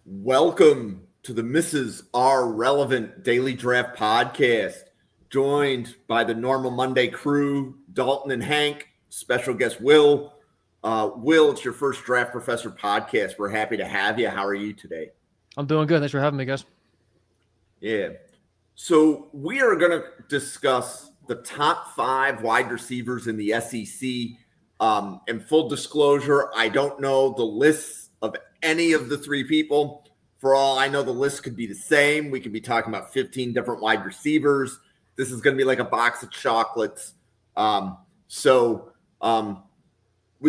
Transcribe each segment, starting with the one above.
Welcome to the Mrs. R Relevant Daily Draft Podcast, joined by the Normal Monday crew, Dalton and Hank, special guest Will. Will, it's your first Draft Professor podcast. We're happy to have you. How are you today? I'm doing good. Thanks for having me, guys. Yeah. So we are going to discuss the top 5 wide receivers in the SEC. And full disclosure, I don't know the lists of any of the 3 people. For all I know, the list could be the same. We could be talking about 15 different wide receivers. This is going to be like a box of chocolates. With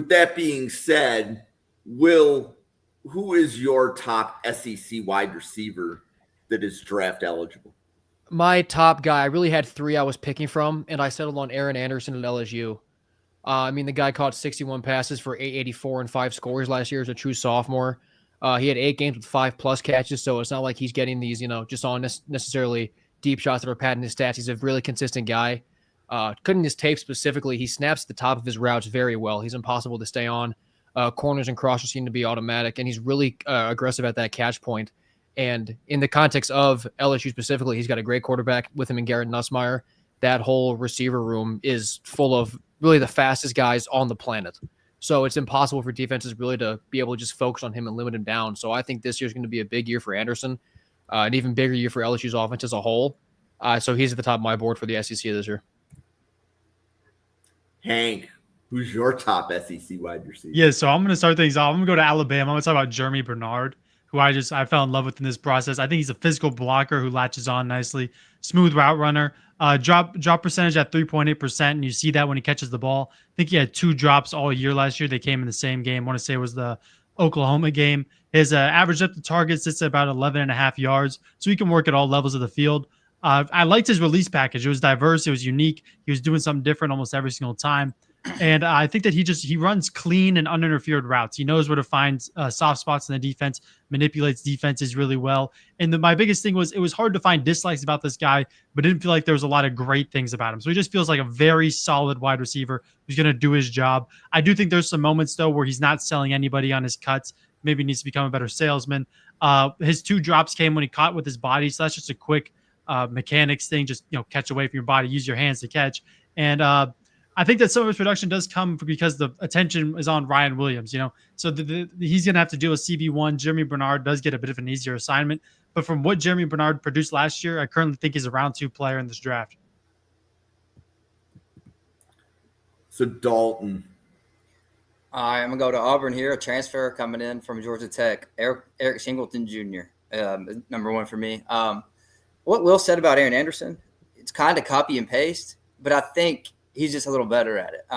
that being said, Will, who is your top SEC wide receiver that is draft eligible? My top guy, I really had 3 I was picking from, and I settled on Aaron Anderson at LSU. The guy caught 61 passes for 884 and 5 scores last year as a true sophomore. He had 8 games with 5+ catches, so it's not like he's getting these, just on necessarily deep shots that are padding his stats. He's a really consistent guy. Cutting his tape specifically, he snaps the top of his routes very well. He's impossible to stay on. Corners and crossers seem to be automatic, and he's really aggressive at that catch point. And in the context of LSU specifically, he's got a great quarterback with him and Garrett Nussmeier. That whole receiver room is full of really the fastest guys on the planet. So it's impossible for defenses really to be able to just focus on him and limit him down. So I think this year is going to be a big year for Anderson, an even bigger year for LSU's offense as a whole. So he's at the top of my board for the SEC this year. Hank, who's your top SEC wide receiver? Yeah, so I'm going to start things off. I'm going to go to Alabama. I'm going to talk about Jeremy Bernard, who I fell in love with in this process. I think he's a physical blocker who latches on nicely, smooth route runner, drop percentage at 3.8%, and you see that when he catches the ball. I think he had 2 drops all year last year. They came in the same game. I want to say it was the Oklahoma game. His average up to target sits at about 11.5 yards, so he can work at all levels of the field. I liked his release package. It was diverse. It was unique. He was doing something different almost every single time. And I think that he runs clean and uninterfered routes. He knows where to find soft spots in the defense, manipulates defenses really well. And my biggest thing was it was hard to find dislikes about this guy, but didn't feel like there was a lot of great things about him. So he just feels like a very solid wide receiver who's going to do his job. I do think there's some moments, though, where he's not selling anybody on his cuts. Maybe needs to become a better salesman. His 2 drops came when he caught with his body. So that's just a quick mechanics thing. Just, catch away from your body, use your hands to catch. And I think that some of his production does come because the attention is on Ryan Williams, so he's going to have to deal with CB1. Jeremy Bernard does get a bit of an easier assignment, but from what Jeremy Bernard produced last year, I currently think he's a round 2 player in this draft. So Dalton. I'm going to go to Auburn here, a transfer coming in from Georgia Tech, Eric Singleton Jr., number 1 for me. What Will said about Aaron Anderson, it's kind of copy and paste, but I think he's just a little better at it,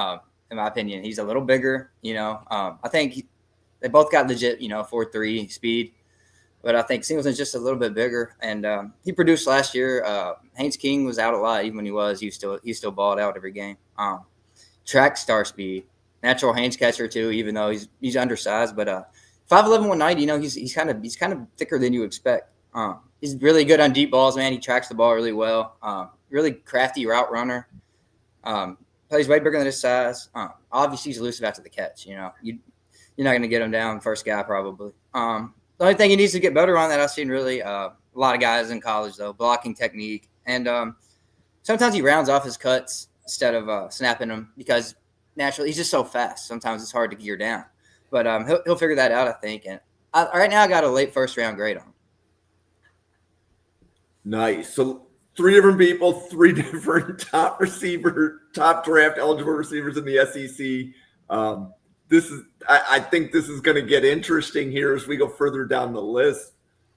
in my opinion. He's a little bigger, I think they both got legit, 4.3 speed. But I think Singleton's just a little bit bigger. And he produced last year. Haynes King was out a lot. Even when he still balled out every game. Track star speed. Natural hands catcher, too, even though he's undersized. But 5'11", 190, he's kind of thicker than you expect. He's really good on deep balls, man. He tracks the ball really well. Really crafty route runner. Plays way bigger than his size. Obviously, he's elusive after the catch. You're not going to get him down first guy probably. The only thing he needs to get better on that I've seen really a lot of guys in college though, blocking technique, and sometimes he rounds off his cuts instead of snapping them because naturally he's just so fast. Sometimes it's hard to gear down, but he'll figure that out, I think. And right now I got a late first round grade on him. Nice. So 3 different people, 3 different top draft eligible receivers in the SEC. I think this is going to get interesting here as we go further down the list.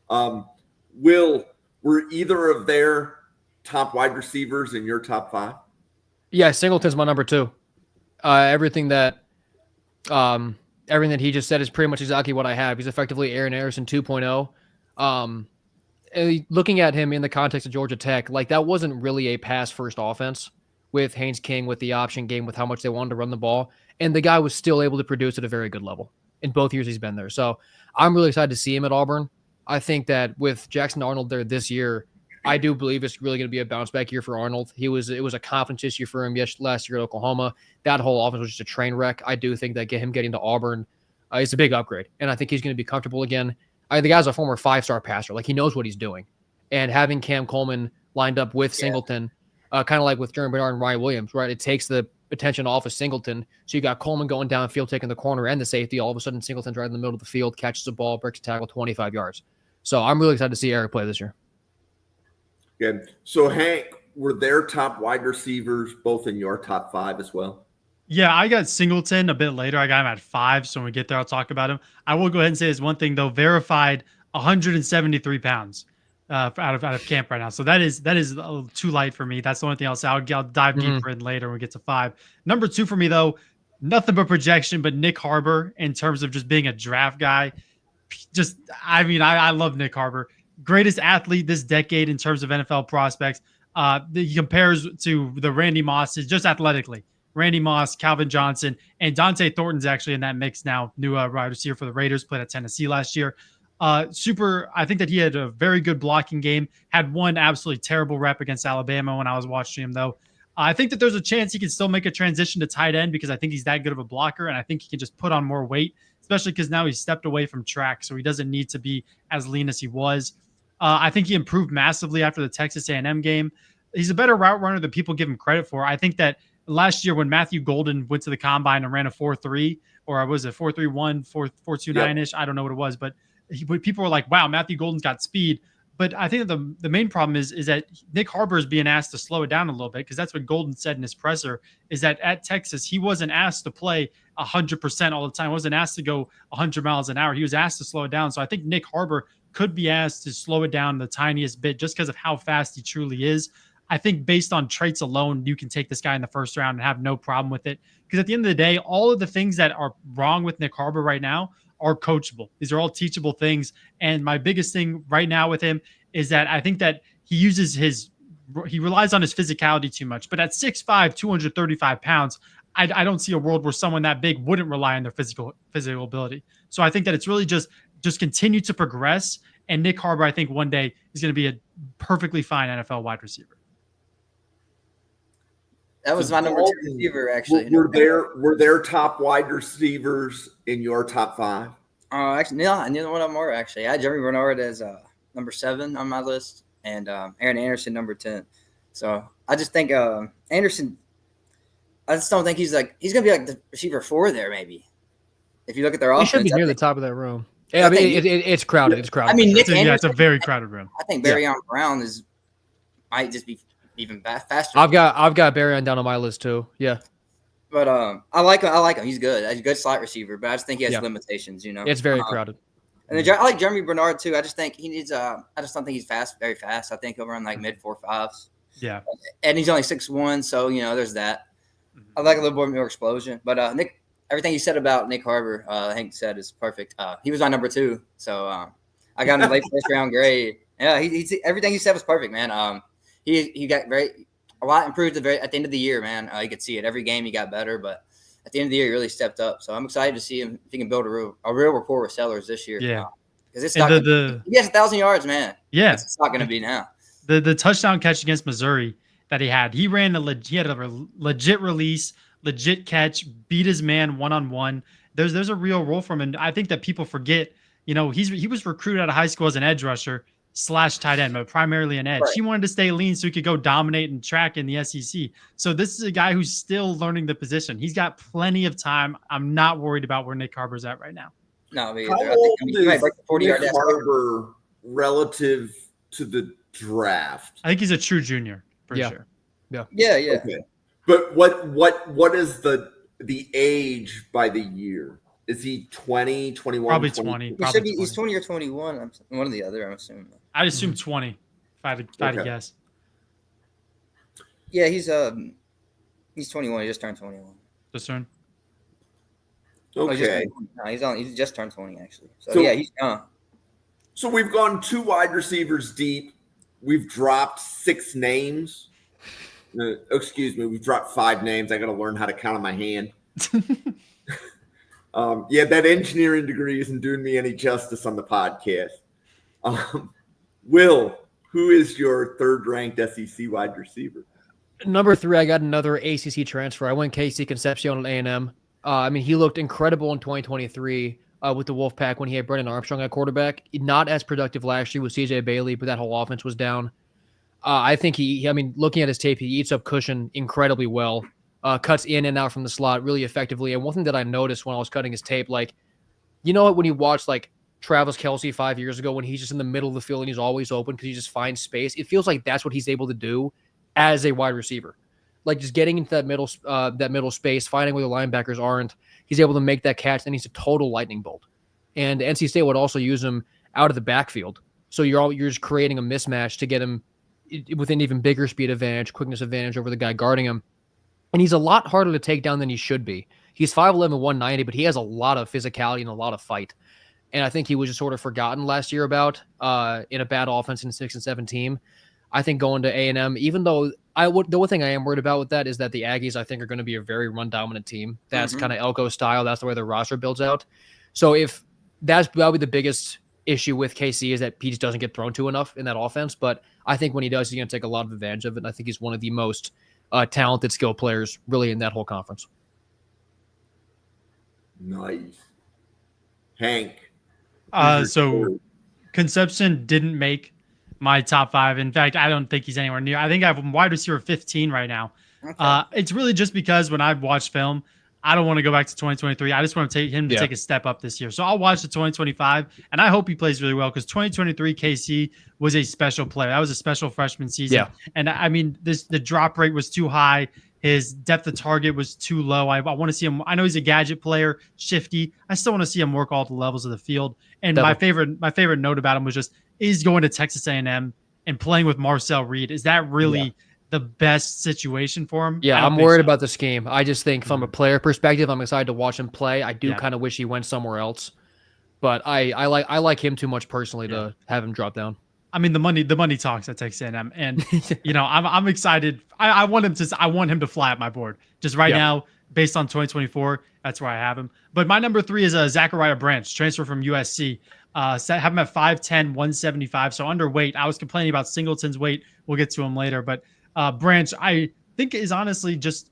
Will, were either of their top wide receivers in your top 5? Yeah, Singleton's my number 2. Everything that he just said is pretty much exactly what I have. He's effectively Aaron Anderson 2.0. Looking at him in the context of Georgia Tech, that wasn't really a pass-first offense with Haynes King, with the option game, with how much they wanted to run the ball. And the guy was still able to produce at a very good level in both years he's been there. So I'm really excited to see him at Auburn. I think that with Jackson Arnold there this year, I do believe it's really going to be a bounce-back year for Arnold. It was a confidence issue for him last year at Oklahoma. That whole offense was just a train wreck. I do think that him getting to Auburn is a big upgrade, and I think he's going to be comfortable again. The guy's a former 5-star passer. Like, he knows what he's doing. And having Cam Coleman lined up with Singleton, kind of like with Jeremy Bernard and Ryan Williams, right? It takes the attention off of Singleton. So you got Coleman going downfield, taking the corner and the safety. All of a sudden, Singleton's right in the middle of the field, catches the ball, breaks a tackle 25 yards. So I'm really excited to see Eric play this year. Good. So, Hank, were their top wide receivers both in your top 5 as well? Yeah, I got Singleton a bit later. I got him at 5. So when we get there, I'll talk about him. I will go ahead and say this one thing, though. Verified 173 pounds out of camp right now. So that is a little too light for me. That's the only thing I'll say. I'll dive deeper in later when we get to 5. Number 2 for me, though, nothing but projection, but Nick Harbor in terms of just being a draft guy. I love Nick Harbor. Greatest athlete this decade in terms of NFL prospects. He compares to the Randy Mosses just athletically. Randy Moss, Calvin Johnson, and Dante Thornton's actually in that mix now. New wide receiver for the Raiders, played at Tennessee last year. I think that he had a very good blocking game. Had one absolutely terrible rep against Alabama when I was watching him, though. I think that there's a chance he can still make a transition to tight end because I think he's that good of a blocker, and I think he can just put on more weight, especially because now he's stepped away from track, so he doesn't need to be as lean as he was. I think he improved massively after the Texas A&M game. He's a better route runner than people give him credit for. I think that last year when Matthew Golden went to the combine and ran a 4.3, or was it 4.31, 4.29-ish? I don't know what it was, but people were like, wow, Matthew Golden's got speed. But I think that the main problem is that Nick Harbor is being asked to slow it down a little bit, because that's what Golden said in his presser, is that at Texas, he wasn't asked to play 100% all the time. He wasn't asked to go 100 miles an hour. He was asked to slow it down. So I think Nick Harbor could be asked to slow it down the tiniest bit just because of how fast he truly is. I think based on traits alone, you can take this guy in the first round and have no problem with it. Because at the end of the day, all of the things that are wrong with Nick Harbor right now are coachable. These are all teachable things. And my biggest thing right now with him is that I think that he relies on his physicality too much. But at 6'5", 235 pounds, I don't see a world where someone that big wouldn't rely on their physical ability. So I think that it's really just continue to progress. And Nick Harbor, I think one day is going to be a perfectly fine NFL wide receiver. That was my number 2 receiver, actually. Were there top wide receivers in your top 5? Actually, no, neither one of them were, actually. I had Jeremy Bernard as number 7 on my list, and Aaron Anderson number 10. So I just think Anderson, I just don't think he's going to be like the receiver 4 there, maybe. If you look at their offense. He should be near the top of that room. Yeah, I mean, it's crowded. It's crowded. I mean, Nick Anderson, it's a very crowded room. I think Barryon Brown might just be even faster. I've got Barryon down on my list too. Yeah. But I like him. He's good. He's a good slot receiver, but I just think he has limitations, It's very crowded. And then I like Jeremy Bernard too. I just think he needs I just don't think he's very fast. I think he'll run like mid 4.5s. Yeah. And he's only 6'1", so there's that. I like a little more explosion. But Nick, everything you said about Nick Harbor, Hank said is perfect. He was my number 2, so I got him in late first round grade. Yeah, he everything he said was perfect, man. He got a lot improved at the end of the year, man. You could see it every game. He got better, but at the end of the year, he really stepped up. So I'm excited to see him if he can build a real rapport with Sellers this year. Yeah, because it's not. He has 1,000 yards, man. Yeah, it's not going to be now. The touchdown catch against Missouri that he had a legit release, legit catch, beat his man one-on-one. There's a real role for him, and I think that people forget. He was recruited out of high school as an edge rusher / tight end, but primarily an edge. Right. He wanted to stay lean so he could go dominate and track in the SEC. So this is a guy who's still learning the position. He's got plenty of time. I'm not worried about where Nick Harbor's at right now. No, me either. How old is Nick Harbor relative to the draft? I think he's a true junior for sure. Yeah. Okay. But what is the age by the year? Is he 20, 21? Probably 20. He's 20 or 21. One or the other, I'm assuming. I'd assume 20, if I had to guess. Yeah, he's 21. He just turned 21. Just turned? Okay. He's just turned 20, actually. So yeah, he's young. So we've gone 2 wide receivers deep. We've dropped 6 names. Excuse me, we've dropped 5 names. I got to learn how to count on my hand. That engineering degree isn't doing me any justice on the podcast. Will, who is your 3rd-ranked SEC wide receiver? Number 3, I got another ACC transfer. I went KC Concepcion at A&M. I mean, he looked incredible in 2023. with the Wolfpack when he had Brendan Armstrong at quarterback. Not as productive last year with CJ Bailey, but that whole offense was down. I think looking at his tape, he eats up cushion incredibly well, cuts in and out from the slot really effectively. And one thing that I noticed when I was cutting his tape, like, you know what, when you watch like Travis Kelce 5 years ago, when he's just in the middle of the field and he's always open because he just finds space, it feels like that's what he's able to do as a wide receiver. Like just getting into that middle space, finding where the linebackers aren't. He's able to make that catch, and he's a total lightning bolt. And NC State would also use him out of the backfield. So you're just creating a mismatch to get him with an even bigger speed advantage, quickness advantage over the guy guarding him. And he's a lot harder to take down than he should be. He's 5'11", 190, but he has a lot of physicality and a lot of fight. And I think he was just sort of forgotten last year about in a bad offense in a 6-7 team. I think going to A&M, even though the one thing I am worried about with that is that the Aggies, I think, are going to be a very run-dominant team. That's kind of Elko style. That's the way their roster builds out. So if that'll be the biggest issue with KC is that he just doesn't get thrown to enough in that offense. But I think when he does, he's going to take a lot of advantage of it. And I think he's one of the most talented skill players really in that whole conference. Nice. Hank. So Concepcion didn't make my top 5. In fact, I don't think he's anywhere near. I think I have him wide receiver 15 right now. Okay. It's really just because when I've watched film, I don't want to go back to 2023. I just want to take a step up this year. So I'll watch the 2025, and I hope he plays really well because 2023 KC was a special player. That was a special freshman season. Yeah. And I mean, the drop rate was too high. His depth of target was too low. I want to see him. I know he's a gadget player, shifty. I still want to see him work all the levels of the field. And my favorite note about him was just, is going to Texas A&M and playing with Marcel Reed. Is that really the best situation for him? Yeah, I'm worried about the scheme. I just think from a player perspective, I'm excited to watch him play. I do kind of wish he went somewhere else, but I like him too much personally to have him drop down. I mean, the money talks at Texas A&M, and I'm excited. I want him to fly up my board. Just right now, based on 2024, that's where I have him. But my number 3 is Zachariah Branch, transfer from USC. Have him at 5'10", 175, so underweight. I was complaining about Singleton's weight. We'll get to him later, but Branch, I think, is honestly just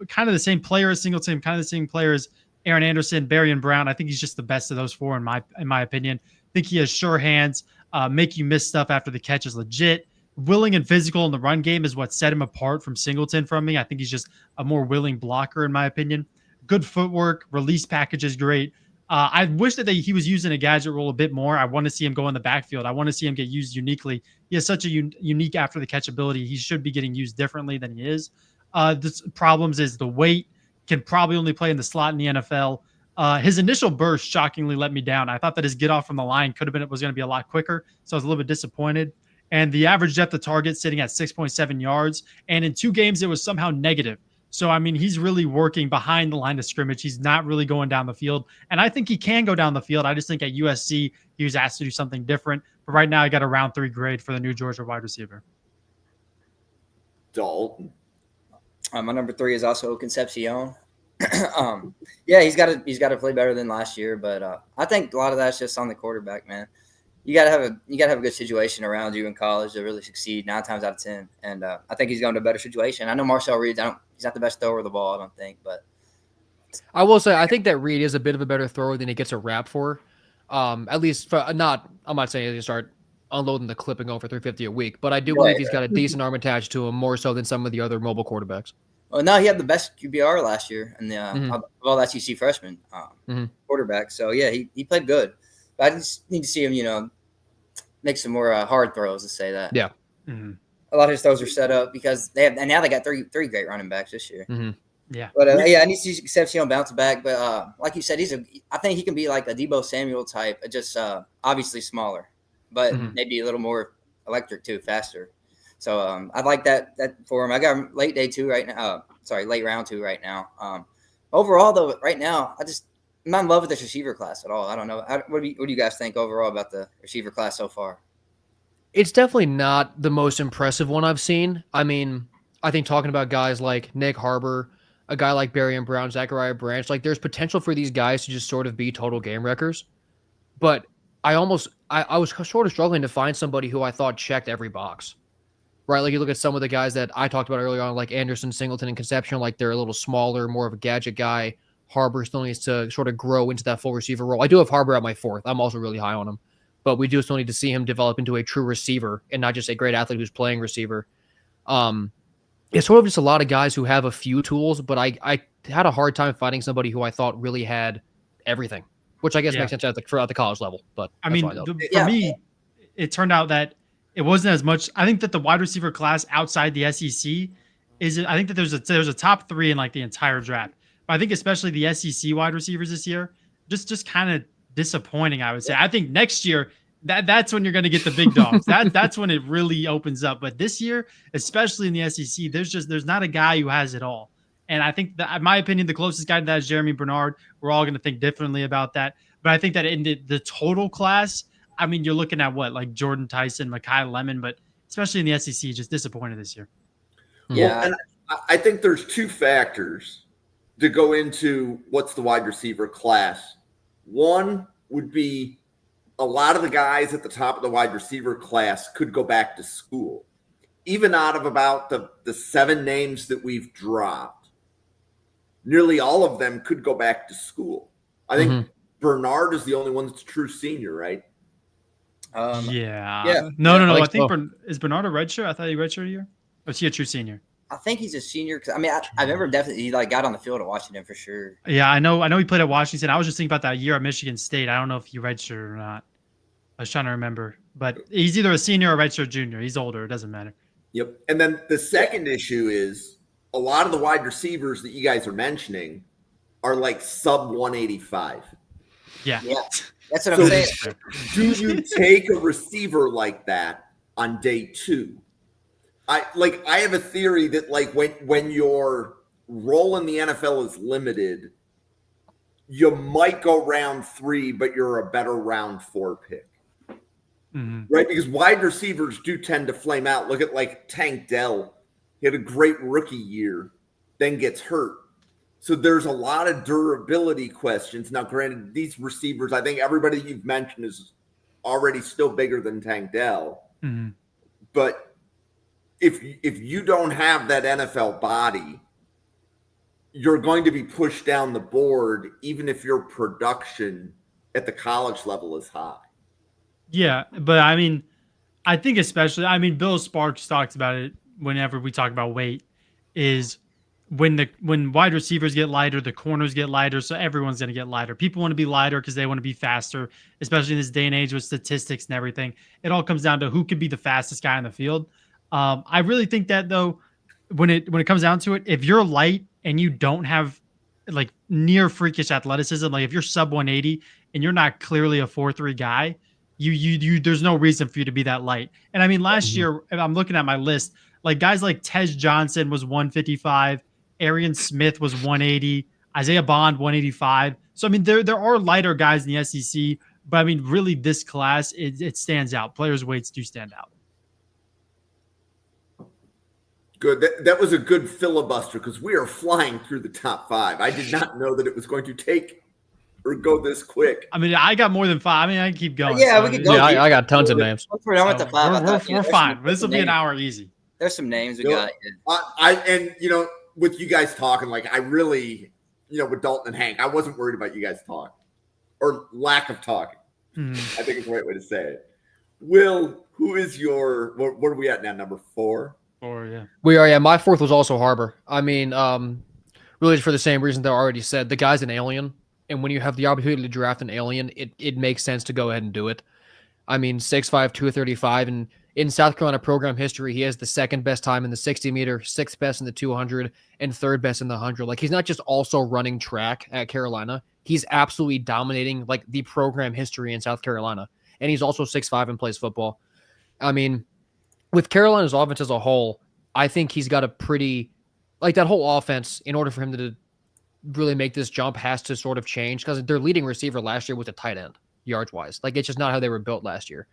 kind of the same player as Singleton, kind of the same player as Aaron Anderson, Berrien Brown. I think he's just the best of those 4 in my opinion. I think he has sure hands. Make you miss stuff after the catch is legit. Willing and physical in the run game is what set him apart from Singleton from me. I think he's just a more willing blocker in my opinion. Good footwork, release package is great. I wish that he was using a gadget role a bit more. I want to see him go in the backfield. I want to see him get used uniquely. He has such a unique after the catch ability. He should be getting used differently than he is. The problems is the weight. Can probably only play in the slot in the NFL. His initial burst shockingly let me down. I thought that his get off from the line was going to be a lot quicker, so I was a little bit disappointed. And the average depth of target sitting at 6.7 yards, and in 2 games it was somehow negative. So I mean, he's really working behind the line of scrimmage. He's not really going down the field, and I think he can go down the field. I just think at USC he was asked to do something different. But right now, I got a round 3 grade for the new Georgia wide receiver. Dalton. My number 3 is also Concepcion. He's got to play better than last year, but I think a lot of that's just on the quarterback, man. You gotta have a good situation around you in college to really succeed 9 times out of 10, and I think he's going to a better situation. I know Marcel Reed, he's not the best thrower of the ball, I don't think, but I will say I think that Reed is a bit of a better thrower than he gets a rap for. At least I'm not saying he's gonna start unloading the clip and going for 350 a week, but I do believe he's got a decent arm attached to him, more so than some of the other mobile quarterbacks. Well, no, he had the best QBR last year, and of all SEC freshmen quarterback. So yeah, he played good. But I just need to see him, make some more hard throws. To say that, yeah. A lot of his throws are set up because now they got three great running backs this year. Yeah, but I need to see Concepcion bounce back. But like you said, I think he can be like a Debo Samuel type, just obviously smaller, but maybe a little more electric too, faster. So I'd like that for him. I got him late round 2 right now. Overall, though, right now, I'm not in love with this receiver class at all. I don't know. What do you guys think overall about the receiver class so far? It's definitely not the most impressive one I've seen. I mean, I think talking about guys like Nick Harbor, a guy like Berrien Brown, Zachariah Branch, like there's potential for these guys to just sort of be total game wreckers. But I was sort of struggling to find somebody who I thought checked every box. Right, like you look at some of the guys that I talked about earlier on, like Anderson, Singleton, and Concepcion, like they're a little smaller, more of a gadget guy. Harbor still needs to sort of grow into that full receiver role. I do have Harbor at my 4th. I'm also really high on him. But we do still need to see him develop into a true receiver and not just a great athlete who's playing receiver. It's sort of just a lot of guys who have a few tools, but I had a hard time finding somebody who I thought really had everything, which I guess makes sense at the college level. But I mean, for me, it turned out that it wasn't as much. I think that the wide receiver class outside the SEC I think that there's a top 3 in like the entire draft. But I think especially the SEC wide receivers this year, just kind of disappointing, I would say. I think next year that's when you're going to get the big dogs. That's when it really opens up. But this year, especially in the SEC, there's not a guy who has it all. And I think that, in my opinion, the closest guy to that is Jeremy Bernard. We're all going to think differently about that. But I think that in the total class, I mean, you're looking at like Jordan Tyson, Mekhi Lemon, but especially in the SEC, just disappointed this year. Yeah. Well, and I think there's 2 factors to go into what's the wide receiver class. One would be a lot of the guys at the top of the wide receiver class could go back to school. Even out of about the 7 names that we've dropped, nearly all of them could go back to school. I think Bernard is the only one that's a true senior, right? Yeah. No. I think is Bernard a redshirt? I thought he redshirted a year. Or is he a true senior? I think he's a senior. Cause I mean, I remember definitely he like got on the field at Washington for sure. Yeah, I know he played at Washington. I was just thinking about that year at Michigan State. I don't know if he redshirted or not. I was trying to remember, but he's either a senior or a redshirt junior. He's older. It doesn't matter. Yep. And then the second issue is a lot of the wide receivers that you guys are mentioning are like sub 185. Yeah. That's what I'm saying. Do you take a receiver like that on day 2? I have a theory that like when your role in the NFL is limited, you might go round 3, but you're a better round 4 pick. Right? Because wide receivers do tend to flame out. Look at like Tank Dell. He had a great rookie year, then gets hurt. So there's a lot of durability questions. Now, granted, these receivers, I think everybody you've mentioned is already still bigger than Tank Dell. But if you don't have that NFL body, you're going to be pushed down the board, even if your production at the college level is high. Yeah, but I mean, I think especially, I mean, Bill Sparks talks about it whenever we talk about weight, is when wide receivers get lighter, the corners get lighter, so everyone's going to get lighter. People want to be lighter because they want to be faster, especially in this day and age with statistics and everything. It all comes down to who could be the fastest guy in the field. I really think that, though, when it comes down to it, if you're light and you don't have like near freakish athleticism, like if you're sub 180 and you're not clearly a 4.3 guy, you there's no reason for you to be that light. And I mean, last year, I'm looking at my list, like guys like Tej Johnson was 155, Arian Smith was 180, Isaiah Bond 185. So I mean, there are lighter guys in the SEC, but I mean, really, this class it stands out. Players' weights do stand out. Good. That was a good filibuster because we are flying through the top 5. I did not know that it was going to take or go this quick. I mean, I got more than 5. I mean, I can keep going. Yeah, we could go. Yeah, I got tons of names. We're done with the 5. We're fine. This will be an hour easy. There's some names we got. And with you guys talking, like I really, with Dalton and Hank, I wasn't worried about you guys talking or lack of talking. I think it's the right way to say it. Will, who is your? What are we at now? Number 4. 4, yeah. We are. Yeah, my 4th was also Harbor. I mean, really for the same reason that I already said. The guy's an alien, and when you have the opportunity to draft an alien, it makes sense to go ahead and do it. I mean, 6'5", 235, and in South Carolina program history, he has the 2nd best time in the 60-meter, 6th best in the 200, and 3rd best in the 100. Like, he's not just also running track at Carolina. He's absolutely dominating, like, the program history in South Carolina. And he's also 6'5" and plays football. I mean, with Carolina's offense as a whole, I think he's got a pretty, like, that whole offense, in order for him to really make this jump, has to sort of change, because their leading receiver last year was a tight end, yards-wise. Like, it's just not how they were built last year.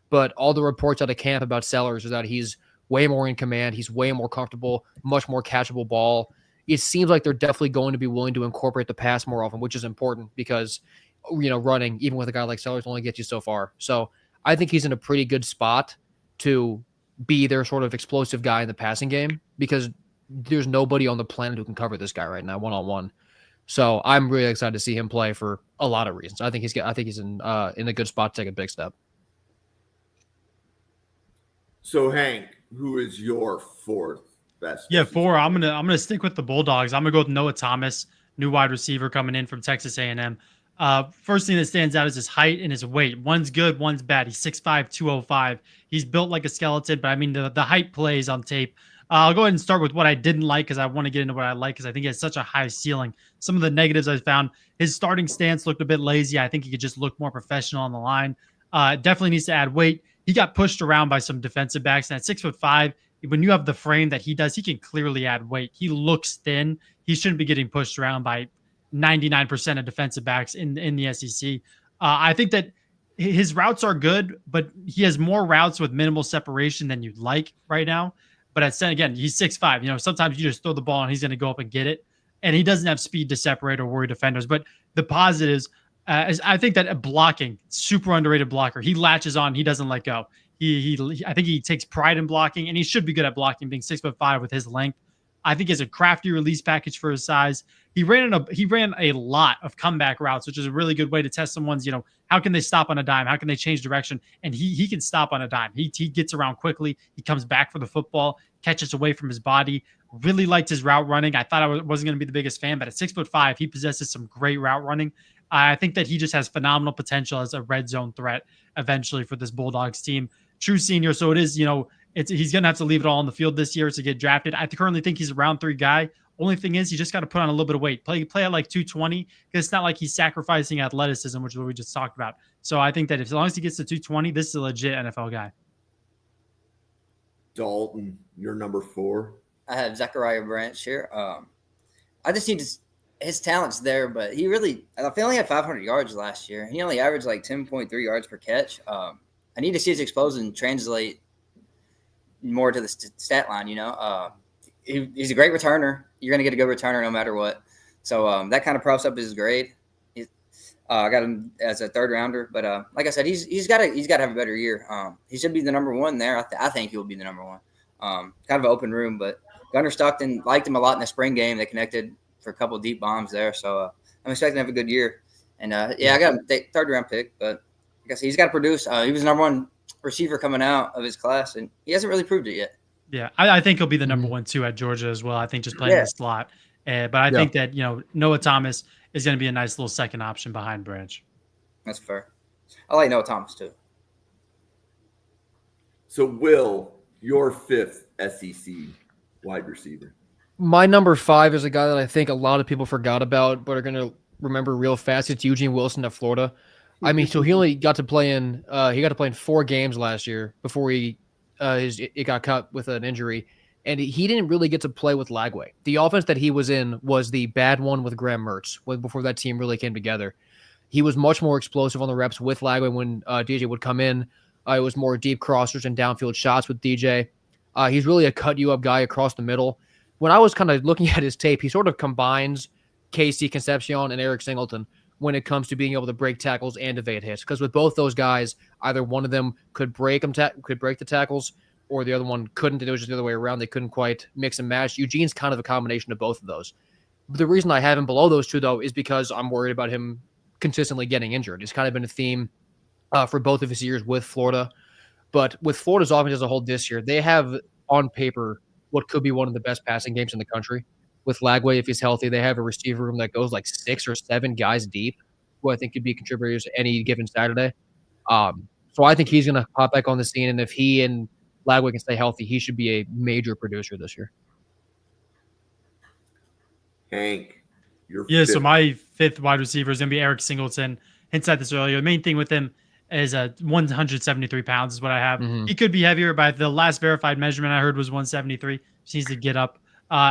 But all the reports out of camp about Sellers is that he's way more in command. He's way more comfortable, much more catchable ball. It seems like they're definitely going to be willing to incorporate the pass more often, which is important because, running, even with a guy like Sellers, only gets you so far. So I think he's in a pretty good spot to be their sort of explosive guy in the passing game because there's nobody on the planet who can cover this guy right now, one-on-one. So I'm really excited to see him play for a lot of reasons. I think he's in a good spot to take a big step. So Hank, who is your fourth best? Yeah, SEC four. I'm player? gonna stick with the Bulldogs. I'm gonna go with Noah Thomas, new wide receiver coming in from Texas A&M. First thing that stands out is his height and his weight. One's good, one's bad. He's 6'5", 205. He's built like a skeleton, but I mean the height plays on tape. I'll go ahead and start with what I didn't like because I want to get into what I like because I think he has such a high ceiling. Some of the negatives I found, his starting stance looked a bit lazy. I think he could just look more professional on the line. Definitely needs to add weight. He got pushed around by some defensive backs, and at 6'5", when you have the frame that he does, he can clearly add weight. He looks thin. He shouldn't be getting pushed around by 99% of defensive backs in the SEC. I think that his routes are good, but he has more routes with minimal separation than you'd like right now. But again, he's 6'5". Sometimes you just throw the ball and he's going to go up and get it. And he doesn't have speed to separate or worry defenders. But the positives, is I think that blocking, super underrated blocker. He latches on. He doesn't let go. I think he takes pride in blocking, and he should be good at blocking, being 6'5" with his length. I think he has a crafty release package for his size. He ran a lot of comeback routes, which is a really good way to test someone's, how can they stop on a dime? How can they change direction? And he can stop on a dime. He gets around quickly. He comes back for the football, catches away from his body. Really liked his route running. I thought I wasn't going to be the biggest fan, but at 6'5", he possesses some great route running. I think that he just has phenomenal potential as a red zone threat eventually for this Bulldogs team. True senior, so it is, he's going to have to leave it all on the field this year to get drafted. I currently think he's a round 3 guy. Only thing is, you just got to put on a little bit of weight. Play at like 220, because it's not like he's sacrificing athleticism, which is what we just talked about. So I think that as long as he gets to 220, this is a legit NFL guy. Dalton, you're number 4. I have Zachariah Branch here. I just need his talent's there, but he only had 500 yards last year. He only averaged like 10.3 yards per catch. I need to see his explosion translate more to the stat line. He's a great returner. You're going to get a good returner no matter what. So that kind of props up his grade. I got him as a 3rd rounder, but like I said, he's got to have a better year. He should be the number 1 there. I think he'll be the number 1. Kind of an open room, but Gunnar Stockton liked him a lot in the spring game. They connected for a couple of deep bombs there, so I'm expecting to have a good year. And I got him 3rd round pick, but I guess he's got to produce. He was the number 1 receiver coming out of his class, and he hasn't really proved it yet. Yeah, I think he'll be the number 1 too at Georgia as well. I think just playing the slot, but I think that Noah Thomas is going to be a nice little second option behind Branch. That's fair. I like Noah Thomas too. So Will, your 5th SEC wide receiver. My number 5 is a guy that I think a lot of people forgot about, but are going to remember real fast. It's Eugene Wilson at Florida. I mean, so he only got to play in 4 games last year before it got cut with an injury, and he didn't really get to play with Lagway. The offense that he was in was the bad one with Graham Mertz before that team really came together. He was much more explosive on the reps with Lagway when DJ would come in. It was more deep crossers and downfield shots with DJ. He's really a cut-you-up guy across the middle. When I was kind of looking at his tape, he sort of combines Casey Concepcion and Eric Singleton when it comes to being able to break tackles and evade hits. Because with both those guys, either one of them could break the tackles, or the other one couldn't. It was just the other way around. They couldn't quite mix and match. Eugene's kind of a combination of both of those. But the reason I have him below those two, though, is because I'm worried about him consistently getting injured. It's kind of been a theme for both of his years with Florida. But with Florida's offense as a whole this year, they have on paper what could be one of the best passing games in the country. With Lagway, if he's healthy, they have a receiver room that goes like 6 or 7 guys deep, who I think could be contributors any given Saturday. So I think he's going to pop back on the scene, and if he and Lagway can stay healthy, he should be a major producer this year. Hank, your So my 5th wide receiver is going to be Eric Singleton. Hinted at this earlier. The main thing with him is 173 pounds is what I have. Mm-hmm. He could be heavier, but the last verified measurement I heard was 173. He needs to get up.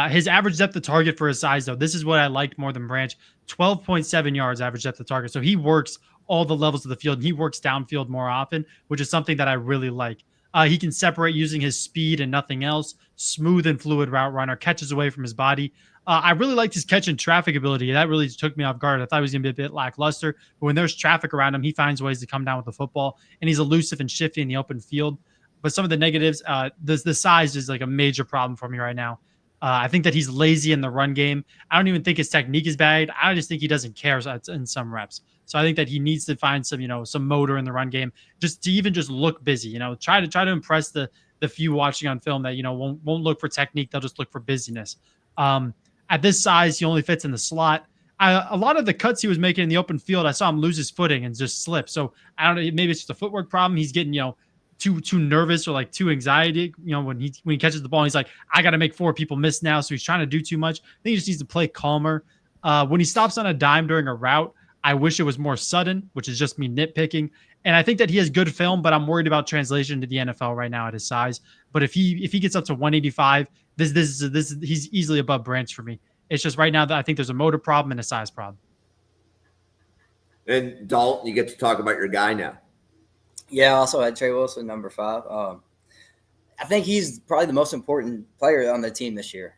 His average depth of target for his size, though, this is what I liked more than Branch. 12.7 yards average depth of target. So he works all the levels of the field, and he works downfield more often, which is something that I really like. He can separate using his speed and nothing else. Smooth and fluid route runner, catches away from his body. I really liked his catch and traffic ability. That really took me off guard. I thought he was going to be a bit lackluster, but when there's traffic around him, he finds ways to come down with the football, and he's elusive and shifty in the open field. But some of the negatives, the size is like a major problem for me right now. I think that he's lazy in the run game. I don't even think his technique is bad. I just think he doesn't care in some reps. So I think that he needs to find some motor in the run game, just to even just look busy. Try to impress the few watching on film that won't look for technique. They'll just look for busyness. At this size, he only fits in the slot. A lot of the cuts he was making in the open field, I saw him lose his footing and just slip. So I don't know. Maybe it's just a footwork problem. He's getting too nervous or like too anxiety. When he catches the ball, and he's like, I got to make 4 people miss now. So he's trying to do too much. I think he just needs to play calmer. When he stops on a dime during a route, I wish it was more sudden, which is just me nitpicking. And I think that he has good film, but I'm worried about translation to the NFL right now at his size. But if he gets up to 185, he's easily above Branch for me. It's just right now that I think there's a motor problem and a size problem. And Dalton, you get to talk about your guy now. Yeah, I also had Trey Wilson, number 5. I think he's probably the most important player on the team this year.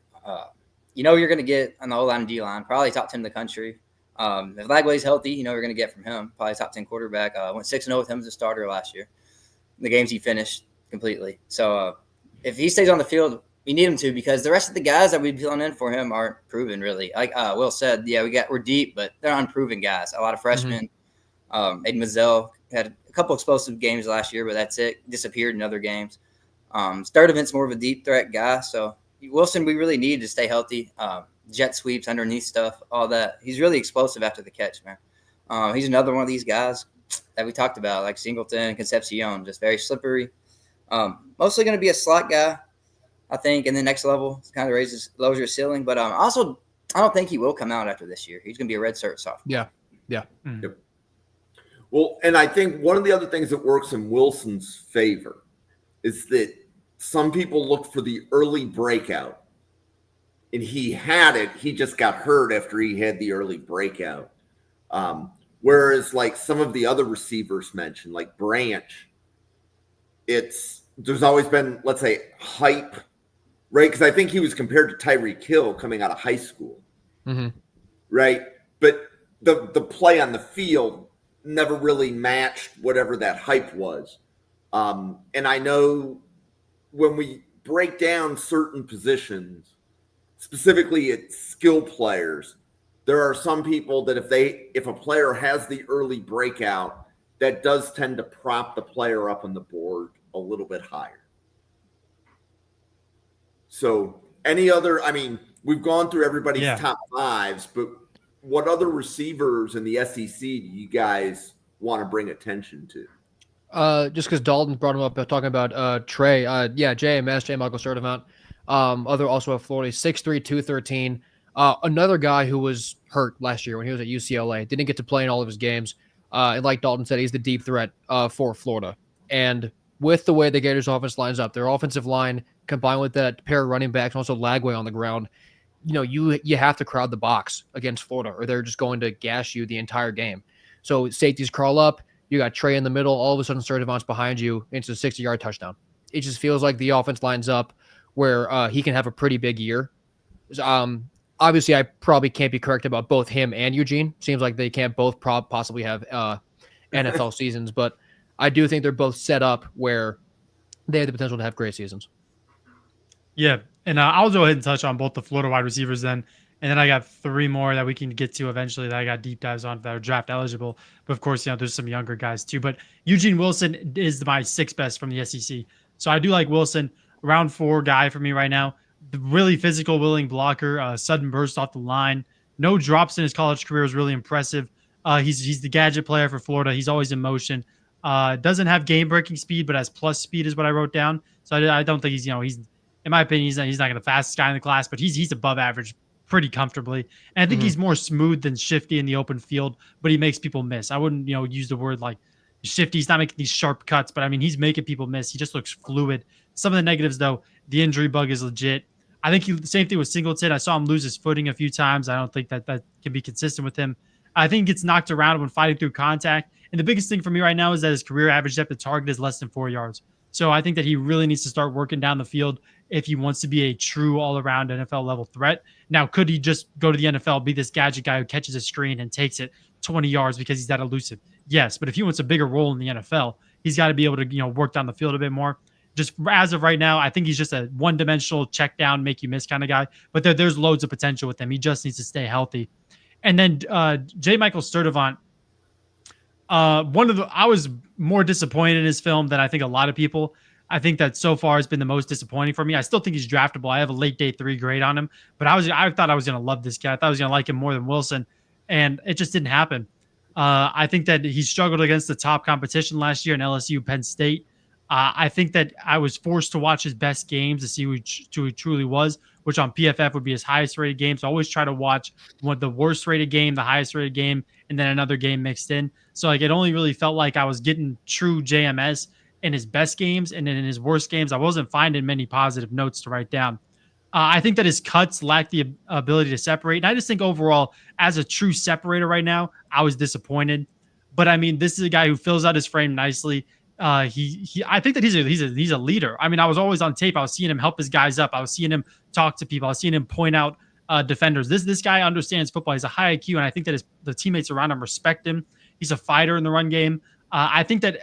You're going to get on the O-line and D-line, probably top 10 in the country. If Lagway's healthy, you're going to get from him, probably top 10 quarterback. Went 6-0 with him as a starter last year. The games he finished completely. So if he stays on the field, we need him to, because the rest of the guys that we've filling in for him aren't proven really. Like Will said, yeah, we're deep, but they're unproven guys. A lot of freshmen. Aiden Mazzell had a couple explosive games last year, but that's it. Disappeared in other games. Sturdivant's more of a deep threat guy. So Wilson, we really need to stay healthy. Jet sweeps, underneath stuff, all that. He's really explosive after the catch, man. He's another one of these guys that we talked about, like Singleton, Concepcion, just very slippery. Mostly going to be a slot guy, I think, in the next level. Kind of lowers your ceiling. But also, I don't think he will come out after this year. He's going to be a redshirt sophomore. Yeah. Yep. Well, and I think one of the other things that works in Wilson's favor is that some people look for the early breakout. And he had it. He just got hurt after he had the early breakout. Whereas like some of the other receivers mentioned, like Branch, there's always been, let's say, hype, right? Because I think he was compared to Tyreek Hill coming out of high school, right? But the play on the field never really matched whatever that hype was. And I know when we break down certain positions, specifically at skill players, there are some people that if a player has the early breakout, that does tend to prop the player up on the board a little bit higher. So we've gone through everybody's top 5s, but what other receivers in the SEC do you guys want to bring attention to? Just because Dalton brought him up talking about Trey. JMS, J. Michael Sturdivant. Also at Florida, 6'3", 213. Another guy who was hurt last year when he was at UCLA, didn't get to play in all of his games. And like Dalton said, he's the deep threat for Florida. And with the way the Gators offense lines up, their offensive line combined with that pair of running backs and also Lagway on the ground, you have to crowd the box against Florida or they're just going to gash you the entire game. So safeties crawl up, you got Trey in the middle, all of a sudden Sturdivant's behind you, it's a 60-yard touchdown. It just feels like the offense lines up where he can have a pretty big year. Obviously, I probably can't be correct about both him and Eugene. Seems like they can't both possibly have NFL seasons, but I do think they're both set up where they have the potential to have great seasons. Yeah, and I'll go ahead and touch on both the Florida wide receivers then, and then I got 3 more that we can get to eventually that I got deep dives on that are draft eligible. But of course, there's some younger guys too. But Eugene Wilson is my 6th best from the SEC. So I do like Wilson, round 4 guy for me right now. The really physical, willing blocker, sudden burst off the line. No drops in his college career is really impressive. He's the gadget player for Florida. He's always in motion. Doesn't have game-breaking speed, but has plus speed is what I wrote down. So I don't think he's in my opinion, he's not the fastest guy in the class, but he's above average pretty comfortably. And I think he's more smooth than shifty in the open field, but he makes people miss. I wouldn't use the word like shifty. He's not making these sharp cuts, but I mean he's making people miss. He just looks fluid. Some of the negatives though, the injury bug is legit. I think the same thing with Singleton. I saw him lose his footing a few times. I don't think that can be consistent with him. I think he gets knocked around when fighting through contact. And the biggest thing for me right now is that his career average depth of target is less than 4 yards. So I think that he really needs to start working down the field if he wants to be a true all-around NFL level threat. Now, could he just go to the NFL, be this gadget guy who catches a screen and takes it 20 yards because he's that elusive? Yes, but if he wants a bigger role in the NFL, he's got to be able to work down the field a bit more. Just as of right now, I think he's just a one-dimensional check down, make you miss kind of guy. But there's loads of potential with him. He just needs to stay healthy. And then J. Michael Sturdivant, I was more disappointed in his film than I think a lot of people. I think that so far has been the most disappointing for me. I still think he's draftable. I have a late day 3 grade on him, but I thought I was going to love this guy. I thought I was going to like him more than Wilson, and it just didn't happen. I think that he struggled against the top competition last year in LSU, Penn State. I think that I was forced to watch his best games to see who he truly was, which on PFF would be his highest rated game. So I always try to watch the worst rated game, the highest rated game, and then another game mixed in. So like it only really felt like I was getting true JMS in his best games, and then in his worst games, I wasn't finding many positive notes to write down. I think that his cuts lack the ability to separate. And I just think overall, as a true separator right now, I was disappointed. But I mean, this is a guy who fills out his frame nicely. I think that he's a leader. I mean, I was always on tape. I was seeing him help his guys up. I was seeing him talk to people. I was seeing him point out defenders. This guy understands football. He's a high IQ, and I think that the teammates around him respect him. He's a fighter in the run game. I think that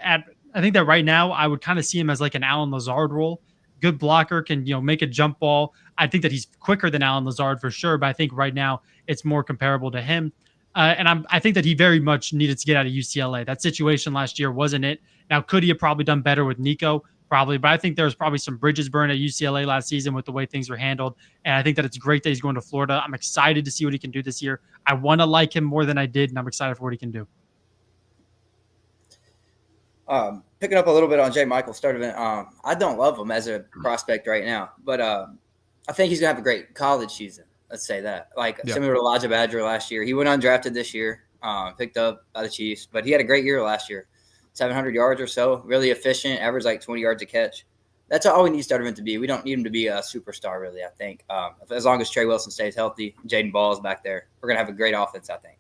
right now I would kind of see him as like an Alan Lazard role. Good blocker, can make a jump ball. I think that he's quicker than Alan Lazard for sure, but I think right now it's more comparable to him. And I think that he very much needed to get out of UCLA. That situation last year wasn't it. Now, could he have probably done better with Nico? Probably, but I think there's probably some bridges burned at UCLA last season with the way things were handled. And I think that it's great that he's going to Florida. I'm excited to see what he can do this year. I want to like him more than I did, and I'm excited for what he can do. Picking up a little bit on J. Michael Sturdivant, I don't love him as a prospect right now, but I think he's going to have a great college season. Let's say that. Similar to Elijah Badger last year. He went undrafted this year, picked up by the Chiefs, but he had a great year last year. 700 yards or so, really efficient, average like 20 yards a catch. That's all we need Sturdivant to be. We don't need him to be a superstar, really, I think. As long as Trey Wilson stays healthy, Jaden Ball is back there, we're going to have a great offense, I think.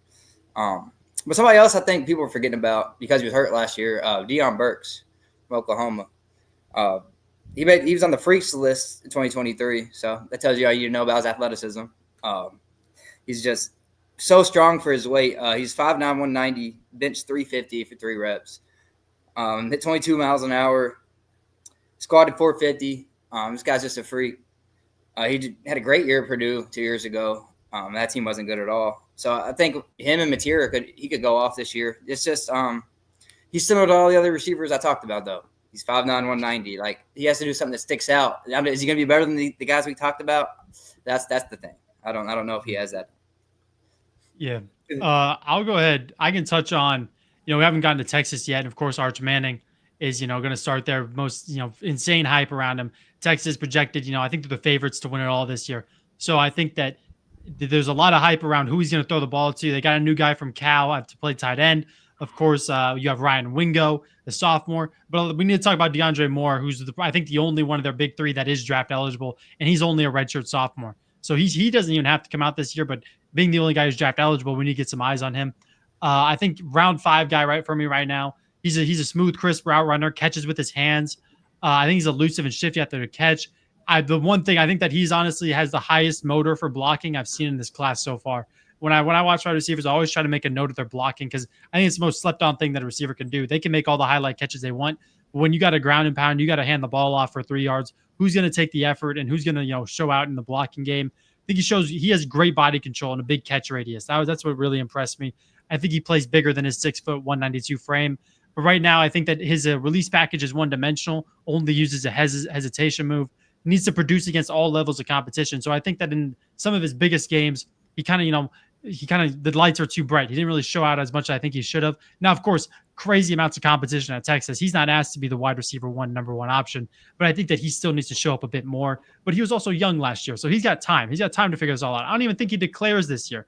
But somebody else I think people are forgetting about because he was hurt last year, Deion Burks from Oklahoma. He was on the freaks list in 2023, so that tells you all you need to know about his athleticism. He's just so strong for his weight. He's 5'9", 190, bench 350 for 3 reps. Hit 22 miles an hour, squatted 450. This guy's just a freak. He had a great year at Purdue 2 years ago. That team wasn't good at all. So I think him and Materia could go off this year. It's just he's similar to all the other receivers I talked about, though. He's 5'9", 190. Like, he has to do something that sticks out. I mean, is he going to be better than the guys we talked about? That's the thing. I don't know if he has that. Yeah. I'll go ahead. I can touch on, we haven't gotten to Texas yet. And of course, Arch Manning is, going to start their most, insane hype around him. Texas projected, I think they're the favorites to win it all this year. So I think that there's a lot of hype around who he's going to throw the ball to. They got a new guy from Cal to play tight end. Of course, you have Ryan Wingo, the sophomore. But we need to talk about DeAndre Moore, who's I think the only one of their big 3 that is draft eligible, and he's only a redshirt sophomore. So he doesn't even have to come out this year, but being the only guy who's draft eligible, we need to get some eyes on him. I think round 5 guy right for me right now. He's a smooth, crisp route runner, catches with his hands. I think he's elusive and shifty after the catch. The one thing I think that he's honestly has the highest motor for blocking I've seen in this class so far. When I watch wide receivers, I always try to make a note of their blocking because I think it's the most slept on thing that a receiver can do. They can make all the highlight catches they want, but when you got a ground and pound, you got to hand the ball off for 3 yards. Who's going to take the effort and who's going to show out in the blocking game? I think he has great body control and a big catch radius. That's what really impressed me. I think he plays bigger than his 6', 192 frame. But right now, I think that his release package is one-dimensional, only uses a hesitation move. He needs to produce against all levels of competition. So I think that in some of his biggest games, the lights are too bright. He didn't really show out as much as I think he should have. Now, of course, crazy amounts of competition at Texas. He's not asked to be the wide receiver number one option, but I think that he still needs to show up a bit more. But he was also young last year, so he's got time. He's got time to figure this all out. I don't even think he declares this year.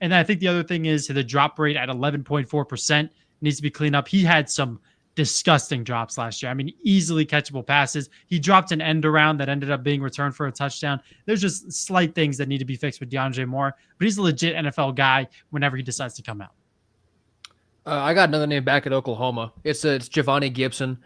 And I think the other thing is the drop rate at 11.4% needs to be cleaned up. He had some disgusting drops last year. I mean, easily catchable passes. He dropped an end around that ended up being returned for a touchdown. There's just slight things that need to be fixed with DeAndre Moore, but he's a legit NFL guy whenever he decides to come out. I got another name back at Oklahoma. It's Giovanni Gibson.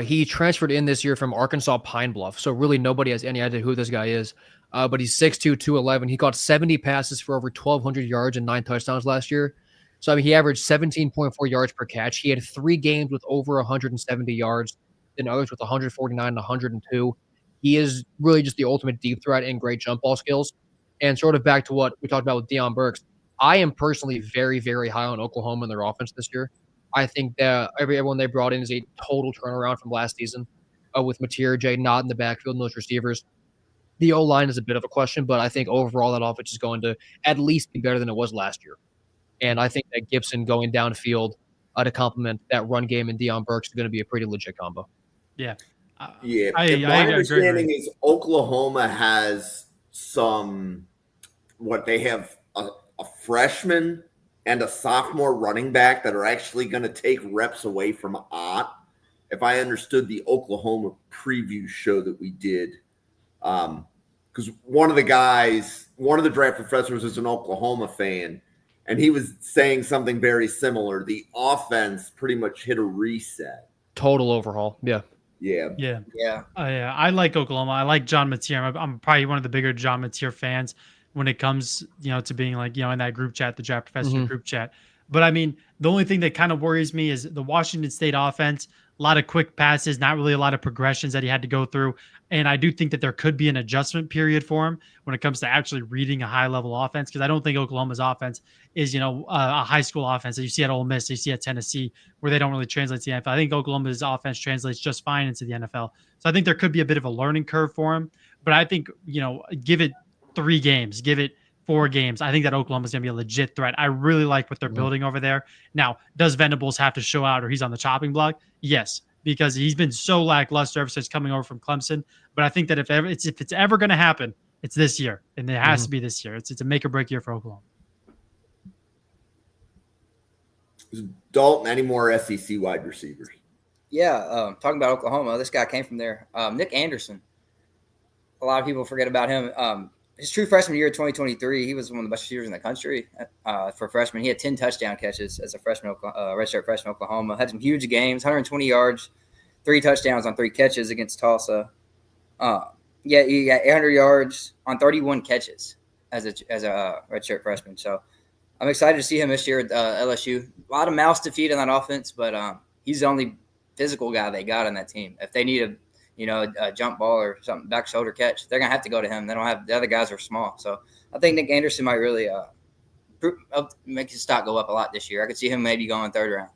He transferred in this year from Arkansas Pine Bluff, so really nobody has any idea who this guy is. But he's 6'2", 211. He caught 70 passes for over 1,200 yards and 9 touchdowns last year. So, I mean, he averaged 17.4 yards per catch. He had 3 games with over 170 yards. than others with 149 and 102. He is really just the ultimate deep threat and great jump ball skills. And sort of back to what we talked about with Deion Burks, I am personally very, very high on Oklahoma and their offense this year. I think that everyone they brought in is a total turnaround from last season with Mateer, J not in the backfield and those receivers. The O-line is a bit of a question, but I think overall that offense is going to at least be better than it was last year. And I think that Gibson going downfield to complement that run game and Deion Burks is going to be a pretty legit combo. Yeah. Yeah. I My agree. understanding is Oklahoma has they have a freshman and a sophomore running back that are actually going to take reps away from Ott. If I understood the Oklahoma preview show that we did, because one of the draft professors is an Oklahoma fan, and he was saying something very similar. The offense pretty much hit a reset. Total overhaul. Yeah. I like Oklahoma. I like John Mateer. I'm probably one of the bigger John Mateer fans when it comes, to being like, in that group chat, the draft professor group chat. But I mean, the only thing that kind of worries me is the Washington State offense. A lot of quick passes, not really a lot of progressions that he had to go through. And I do think that there could be an adjustment period for him when it comes to actually reading a high level offense, because I don't think Oklahoma's offense is, a high school offense that you see at Ole Miss, you see at Tennessee, where they don't really translate to the NFL. I think Oklahoma's offense translates just fine into the NFL. So I think there could be a bit of a learning curve for him. But I think, give it 3 games, give it 4 games. I think that Oklahoma's going to be a legit threat. I really like what they're building over there. Now, does Venables have to show out or he's on the chopping block? Yes, because he's been so lackluster ever since coming over from Clemson. But I think that if it's ever going to happen, it's this year, and it has to be this year. It's a make or break year for Oklahoma. Dalton, any more SEC wide receivers? Yeah, talking about Oklahoma, this guy came from there. Nick Anderson. A lot of people forget about him. His true freshman year, 2023, he was one of the best receivers in the country for freshman. He had 10 touchdown catches as a freshman, redshirt freshman Oklahoma. Had some huge games, 120 yards, 3 touchdowns on 3 catches against Tulsa. He got 800 yards on 31 catches as a redshirt freshman. So I'm excited to see him this year at LSU. A lot of mouths to feed on that offense, but he's the only physical guy they got on that team. If they need a jump ball or something, back shoulder catch, they're going to have to go to him. They don't have – the other guys are small. So I think Nick Anderson might really make his stock go up a lot this year. I could see him maybe going 3rd round.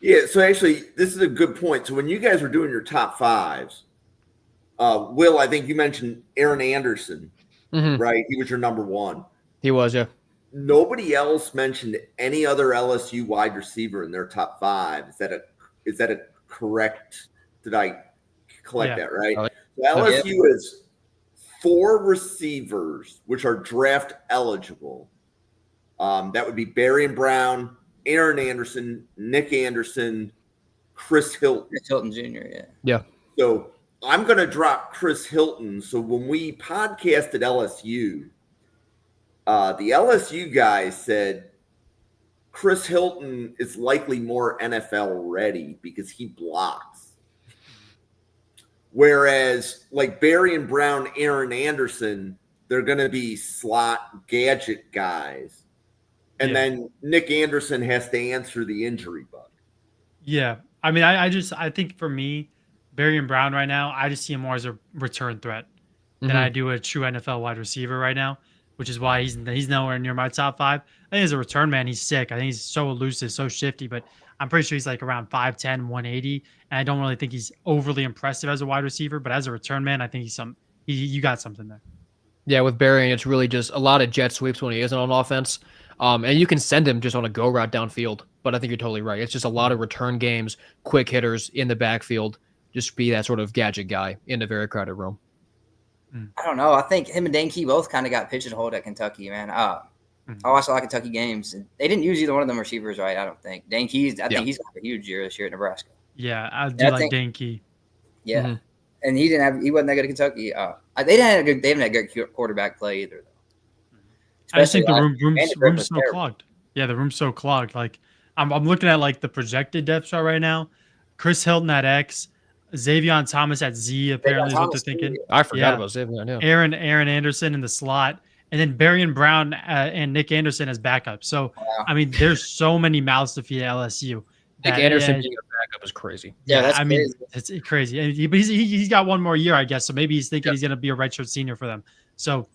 Yeah, so actually, this is a good point. So when you guys were doing your top 5s, Will, I think you mentioned Aaron Anderson, right? He was your number 1. He was, yeah. Nobody else mentioned any other LSU wide receiver in their top 5. Is that a correct – did I – collect that, right? So LSU is 4 receivers which are draft eligible. That would be Barian Brown, Aaron Anderson, Nick Anderson, Chris Hilton. Chris Hilton Jr., Yeah. So I'm going to drop Chris Hilton. So when we podcasted LSU, the LSU guys said Chris Hilton is likely more NFL ready because he blocks. Whereas like Barian Brown, Aaron Anderson, they're going to be slot gadget guys. And then Nick Anderson has to answer the injury bug. Yeah. I mean, I think for me, Barian Brown right now, I just see him more as a return threat than I do a true NFL wide receiver right now, which is why he's nowhere near my top 5. I think as a return man, he's sick. I think he's so elusive, so shifty, but I'm pretty sure he's like around 5'10", 180. And I don't really think he's overly impressive as a wide receiver, but as a return man, I think you got something there. Yeah, with Barry, it's really just a lot of jet sweeps when he isn't on offense. And you can send him just on a go route downfield. But I think you're totally right. It's just a lot of return games, quick hitters in the backfield. Just be that sort of gadget guy in a very crowded room. I don't know. I think him and Dane Key both kind of got pigeonholed at Kentucky, man. I watched a lot of Kentucky games. And they didn't use either one of them receivers right, I don't think. Dane Key, I think he's got a huge year this year at Nebraska. Yeah, I do Dane Key. Yeah. And he wasn't that good at Kentucky. They haven't had good quarterback play either, though. I just think the room's so clogged. Yeah, the room's so clogged. Like I'm looking at like the projected depth chart right now. Chris Hilton at X, Xavier Thomas at Z apparently is what they're thinking. I forgot about Xavier. Yeah. Aaron Anderson in the slot, and then Barian Brown and Nick Anderson as backup. So I mean, there's so many mouths to feed at LSU. Nick Anderson being a backup is crazy. Yeah, that's I mean, crazy. it's crazy. And but he's got one more year, I guess. So maybe he's thinking he's going to be a redshirt senior for them. So,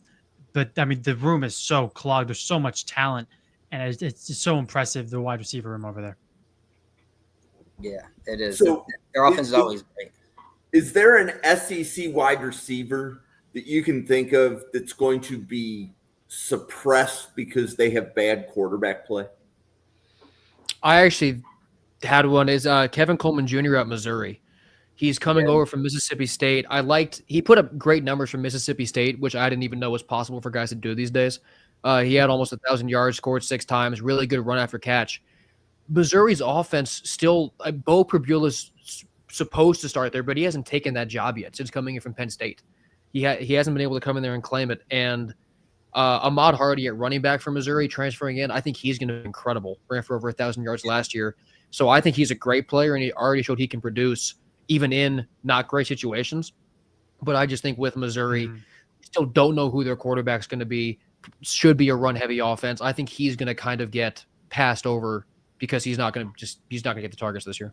but I mean, the room is so clogged. There's so much talent, and it's just so impressive, the wide receiver room over there. Yeah, it is. So Their offense is always great. Is there an SEC wide receiver that you can think of that's going to be suppressed because they have bad quarterback play? I actually had one is Kevin Coleman Jr. at Missouri. He's coming over from Mississippi State. He put up great numbers from Mississippi State, which I didn't even know was possible for guys to do these days. He had almost 1,000 yards, scored 6 times, really good run after catch. Missouri's offense still, Bo Pribula's supposed to start there, but he hasn't taken that job yet since coming in from Penn State. He hasn't been able to come in there and claim it. And Ahmad Hardy at running back for Missouri transferring in, I think he's going to be incredible. Ran for over 1,000 yards last year. So I think he's a great player, and he already showed he can produce even in not great situations. But I just think with Missouri, still don't know who their quarterback's going to be. Should be a run-heavy offense. I think he's going to kind of get passed over because he's not going to get the targets this year.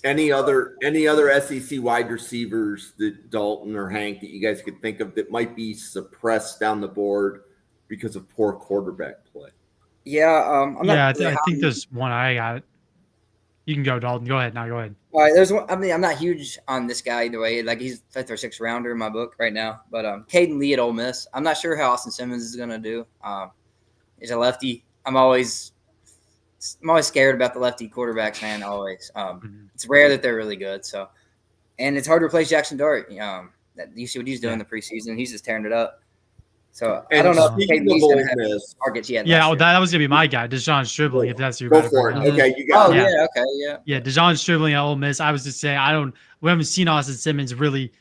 Any other SEC wide receivers that Dalton or Hank that you guys could think of that might be suppressed down the board because of poor quarterback play? Yeah, I think there's one I got. You can go, Dalton. Go ahead. Go ahead. All right, there's one. I mean, I'm not huge on this guy either way. Like, he's 5th or 6th rounder in my book right now. But Caden Lee at Ole Miss. I'm not sure how Austin Simmons is gonna do. He's a lefty. I'm always scared about the lefty quarterbacks, man. Always. It's rare that they're really good. So, and it's hard to replace Jackson Dart. You see what he's doing in the preseason. He's just tearing it up. So I don't know if Caden Lee's gonna have targets yet. Yeah, that was gonna be my guy, Dejon Stribling. If that's your go for it. Okay, you got it. Yeah, Dejon Stribling at Ole Miss. I was just saying, we haven't seen Austin Simmons really,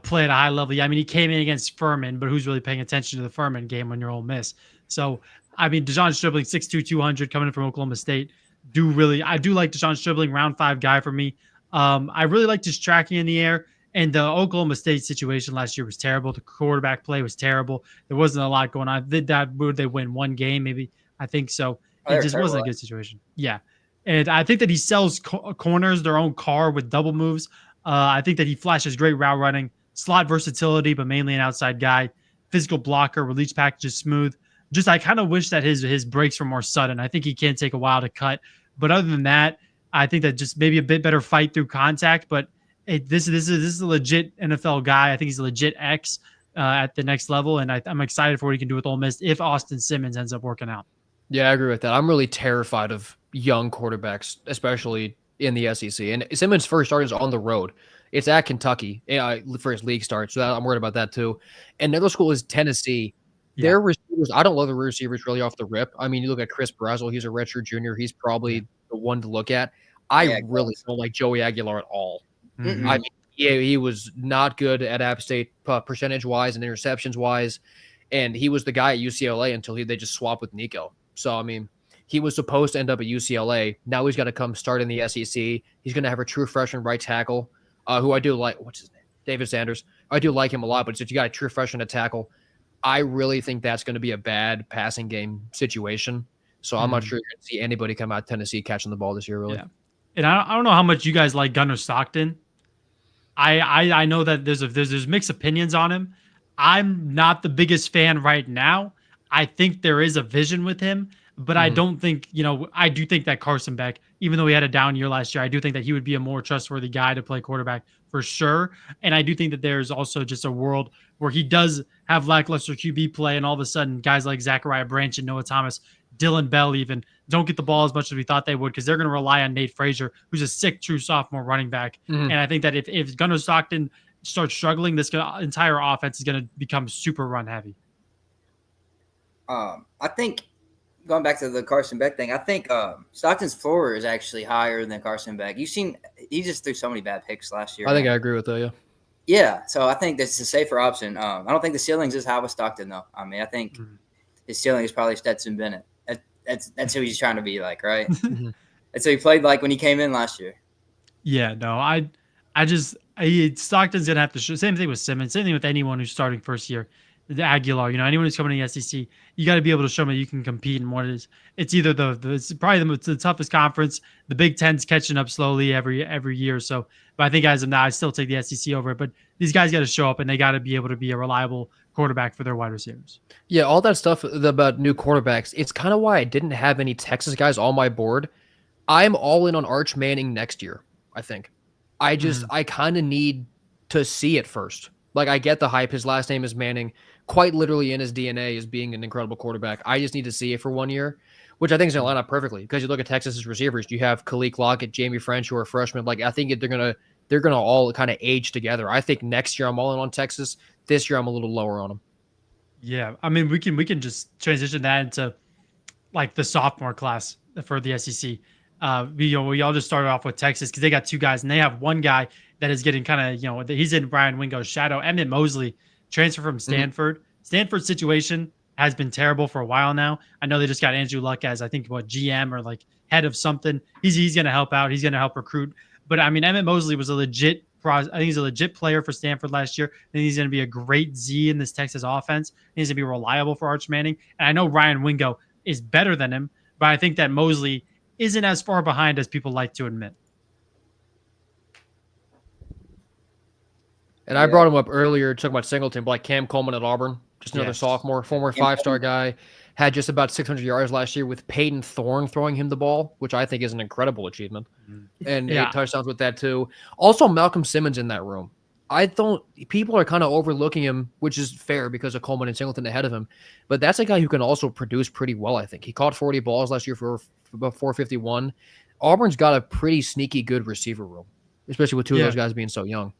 play at a high level. I mean, he came in against Furman, but who's really paying attention to the Furman game when you're Ole Miss? So, I mean, Dejon Stribling, 6'2", 200, coming in from Oklahoma State. I do like Dejon Stribling, round 5 guy for me. I really liked his tracking in the air. And the Oklahoma State situation last year was terrible. The quarterback play was terrible. There wasn't a lot going on. Would they win one game? Maybe. I think so. It just wasn't a good situation. Yeah. And I think that he sells corners their own car with double moves. I think that he flashes great route running, slot versatility, but mainly an outside guy. Physical blocker, release package is smooth. I kind of wish that his breaks were more sudden. I think he can take a while to cut. But other than that, I think that just maybe a bit better fight through contact. But this is a legit NFL guy. I think he's a legit X at the next level, and I'm excited for what he can do with Ole Miss if Austin Simmons ends up working out. Yeah, I agree with that. I'm really terrified of young quarterbacks, especially in the SEC. And Simmons' first start is on the road. It's at Kentucky for his league start, so I'm worried about that too. And another school is Tennessee. Yeah. Their receivers, I don't love the receivers really off the rip. I mean, you look at Chris Brazzell, he's a redshirt junior. He's probably the one to look at. I really don't like Joey Aguilar at all. Mm-hmm. I mean, he was not good at App State percentage-wise and interceptions-wise, and he was the guy at UCLA until they just swapped with Nico. So, I mean, he was supposed to end up at UCLA. Now he's got to come start in the SEC. He's going to have a true freshman right tackle, who I do like. What's his name? David Sanders. I do like him a lot, but if you got a true freshman at tackle, I really think that's going to be a bad passing game situation. So I'm not sure you're going to see anybody come out of Tennessee catching the ball this year, really. Yeah. And I don't know how much you guys like Gunnar Stockton. I know that there's mixed opinions on him. I'm not the biggest fan right now. I think there is a vision with him, but I don't think, I do think that Carson Beck, even though he had a down year last year, I do think that he would be a more trustworthy guy to play quarterback for sure. And I do think that there's also just a world where he does have lackluster QB play, and all of a sudden guys like Zachariah Branch and Noah Thomas, Dylan Bell even, don't get the ball as much as we thought they would because they're going to rely on Nate Frazier, who's a sick true sophomore running back. And I think that if Gunnar Stockton starts struggling, this entire offense is going to become super run heavy. I think going back to the Carson Beck thing, I think Stockton's floor is actually higher than Carson Beck. He just threw so many bad picks last year. I think I agree with that. Yeah. Yeah. So I think that's a safer option. I don't think the ceiling's as high with Stockton though. I mean, I think his ceiling is probably Stetson Bennett. That's who he's trying to be like, right? That's who he played like when he came in last year. Yeah, no, Stockton's gonna have to show. Same thing with Simmons. Same thing with anyone who's starting first year. the Aguilar, anyone who's coming to the SEC, you got to be able to show me you can compete in what is. It's either it's probably the toughest conference. The Big Ten's catching up slowly every year. So, but I think as of now, I still take the SEC over it. But these guys got to show up and they got to be able to be a reliable quarterback for their wide receivers. Yeah, all that stuff about new quarterbacks, it's kind of why I didn't have any Texas guys on my board. I'm all in on Arch Manning next year, I think. I kind of need to see it first. Like, I get the hype. His last name is Manning. Quite literally in his DNA is being an incredible quarterback. I just need to see it for 1 year, which I think is going to line up perfectly because you look at Texas's receivers. You have Khalil Lockett, Jamie French, who are freshmen. Like, I think they're gonna all kind of age together. I think next year I'm all in on Texas. This year I'm a little lower on them. Yeah, I mean we can just transition that into like the sophomore class for the SEC. We all just started off with Texas because they got two guys and they have one guy that is getting kind of he's in Brian Wingo's shadow. Emmett Mosley, transfer from Stanford. Stanford's situation has been terrible for a while now. I know they just got Andrew Luck as I think GM or like head of something. He's going to help out. He's going to help recruit. But I mean, Emmett Mosley was I think he's a legit player for Stanford last year. I think he's going to be a great Z in this Texas offense. He's going to be reliable for Arch Manning. And I know Ryan Wingo is better than him, but I think that Mosley isn't as far behind as people like to admit. And I brought him up earlier talking about Singleton, but like Cam Coleman at Auburn, just another sophomore, former five-star guy, had just about 600 yards last year with Peyton Thorne throwing him the ball, which I think is an incredible achievement. And 8 touchdowns with that too. Also, Malcolm Simmons in that room. People are kind of overlooking him, which is fair because of Coleman and Singleton ahead of him. But that's a guy who can also produce pretty well, I think. He caught 40 balls last year for about 451. Auburn's got a pretty sneaky good receiver room, especially with two of those guys being so young.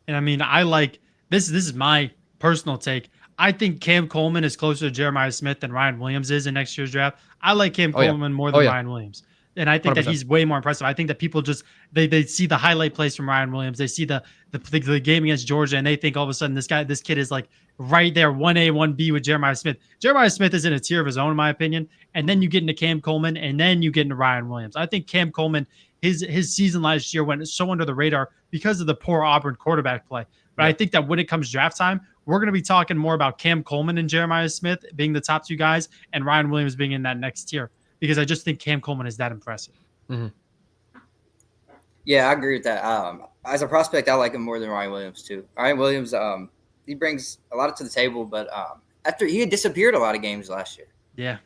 And I mean, I like this. This is my personal take. I think Cam Coleman is closer to Jeremiah Smith than Ryan Williams is in next year's draft. I like Cam Coleman more than Ryan Williams. And I think 100%. That he's way more impressive. I think that people just they see the highlight plays from Ryan Williams. They see the game against Georgia, and they think all of a sudden this kid is like right there, 1A, 1B with Jeremiah Smith. Jeremiah Smith is in a tier of his own, in my opinion. And then you get into Cam Coleman, and then you get into Ryan Williams. I think Cam Coleman, his season last year went so under the radar because of the poor Auburn quarterback play. But I think that when it comes draft time, we're going to be talking more about Cam Coleman and Jeremiah Smith being the top two guys, and Ryan Williams being in that next tier. Because I just think Cam Coleman is that impressive. Mm-hmm. Yeah, I agree with that. As a prospect, I like him more than Ryan Williams too. Ryan Williams, he brings a lot to the table, but after he had disappeared a lot of games last year. Yeah.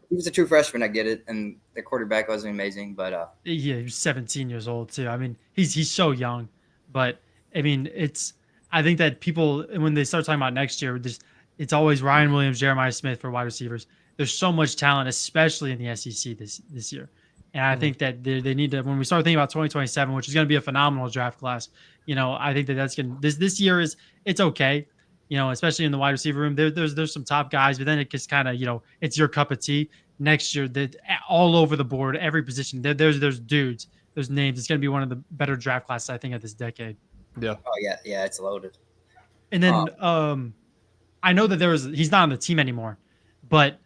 He was a true freshman. I get it, and the quarterback wasn't amazing, but he was 17 years old too. I mean, he's so young, but I mean, I think that people when they start talking about next year, it's always Ryan Williams, Jeremiah Smith for wide receivers. There's so much talent, especially in the SEC this year. And I think that they need to, when we start thinking about 2027, which is going to be a phenomenal draft class, I think that's going to, this year it's okay, especially in the wide receiver room. There's some top guys, but then it gets kind of, it's your cup of tea. Next year, all over the board, every position, there's dudes, there's names. It's going to be one of the better draft classes, I think, of this decade. Yeah. Oh, yeah, it's loaded. And then I know that he's not on the team anymore, but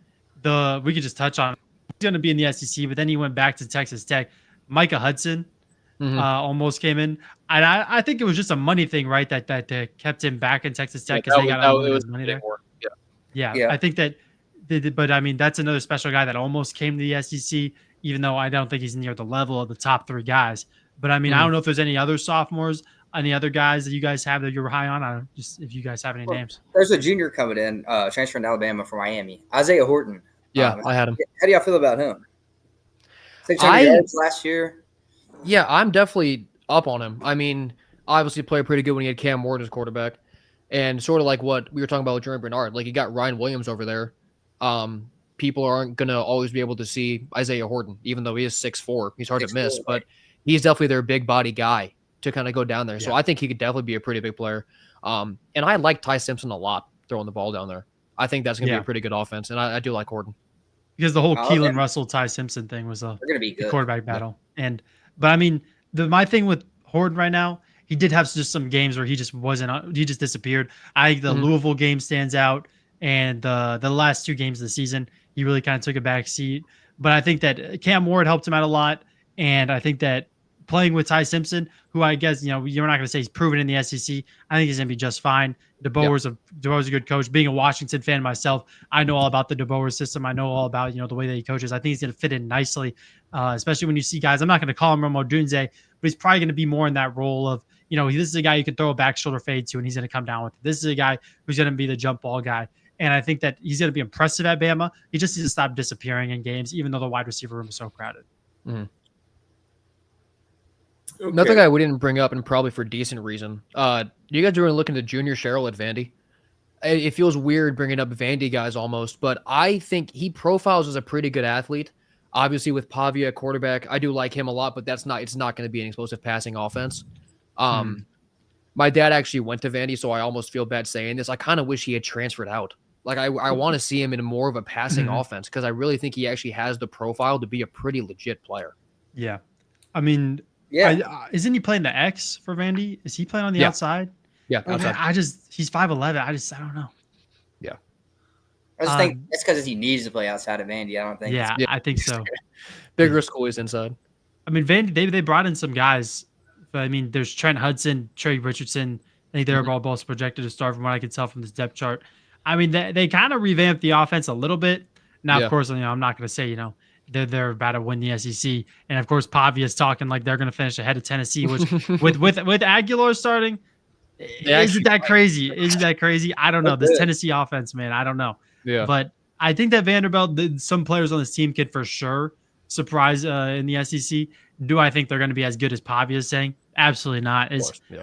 we could just touch on he's going to be in the SEC, but then he went back to Texas Tech. Micah Hudson almost came in, and I think it was just a money thing, right? That kept him back in Texas Tech because they got unlimited money there. Yeah, I think that. But I mean, that's another special guy that almost came to the SEC, even though I don't think he's near the level of the top three guys. But I mean, I don't know if there's any other sophomores, any other guys that you guys have that you're high on. I don't just if you guys have any names. There's a junior coming in, transferring to Alabama from Miami, Isaiah Horton. Yeah, I had him. How do y'all feel about him? 600 yards last year. Yeah, I'm definitely up on him. I mean, obviously played pretty good when he had Cam Ward as quarterback, and sort of like what we were talking about with Jeremy Bernard. Like, you got Ryan Williams over there. People aren't gonna always be able to see Isaiah Horton, even though he is 6'4". He's hard to miss, but he's definitely their big body guy to kind of go down there. Yeah. So I think he could definitely be a pretty big player. And I like Ty Simpson a lot throwing the ball down there. I think that's going to be a pretty good offense, and I do like Horton. Because the whole Keelan Russell, Ty Simpson thing was a quarterback battle. Yeah. But I mean, my thing with Horton right now, he did have just some games where he just he just disappeared. I think the Louisville game stands out, and the last two games of the season, he really kind of took a back seat. But I think that Cam Ward helped him out a lot, and I think that playing with Ty Simpson, who I guess, you're not going to say he's proven in the SEC. I think he's going to be just fine. DeBoer's a good coach. Being a Washington fan myself, I know all about the DeBoer system. I know all about, the way that he coaches. I think he's going to fit in nicely, especially when you see guys. I'm not going to call him Romo Dunze, but he's probably going to be more in that role of, this is a guy you can throw a back shoulder fade to, and he's going to come down with it. This is a guy who's going to be the jump ball guy. And I think that he's going to be impressive at Bama. He just needs to stop disappearing in games, even though the wide receiver room is so crowded. Mm-hmm. Okay. Another guy we didn't bring up, and probably for decent reason. You guys are looking at Junior Sherrill at Vandy. It feels weird bringing up Vandy guys almost, but I think he profiles as a pretty good athlete. Obviously, with Pavia at quarterback, I do like him a lot, but it's not going to be an explosive passing offense. My dad actually went to Vandy, so I almost feel bad saying this. I kind of wish he had transferred out. Like I want to see him in more of a passing offense because I really think he actually has the profile to be a pretty legit player. Yeah, I mean. Yeah, isn't he playing the X for Vandy? Is he playing on the outside? Yeah, outside. He's 5'11". I don't know. Yeah, I just think it's because he needs to play outside of Vandy. I don't think. Yeah, I think so. Bigger school is inside. I mean, Vandy they brought in some guys. But I mean, there's Trent Hudson, Trey Richardson. I think they're both projected to start from what I can tell from this depth chart. I mean, they kind of revamped the offense a little bit. Now, of course, I'm not going to say they're about to win the SEC, and of course, Pavia's talking like they're going to finish ahead of Tennessee, which with Aguilar starting, isn't that crazy? Isn't that crazy? I don't know this Tennessee offense, man. I don't know. Yeah, but I think that Vanderbilt, some players on this team could for sure surprise in the SEC. Do I think they're going to be as good as Pavia is saying? Absolutely not.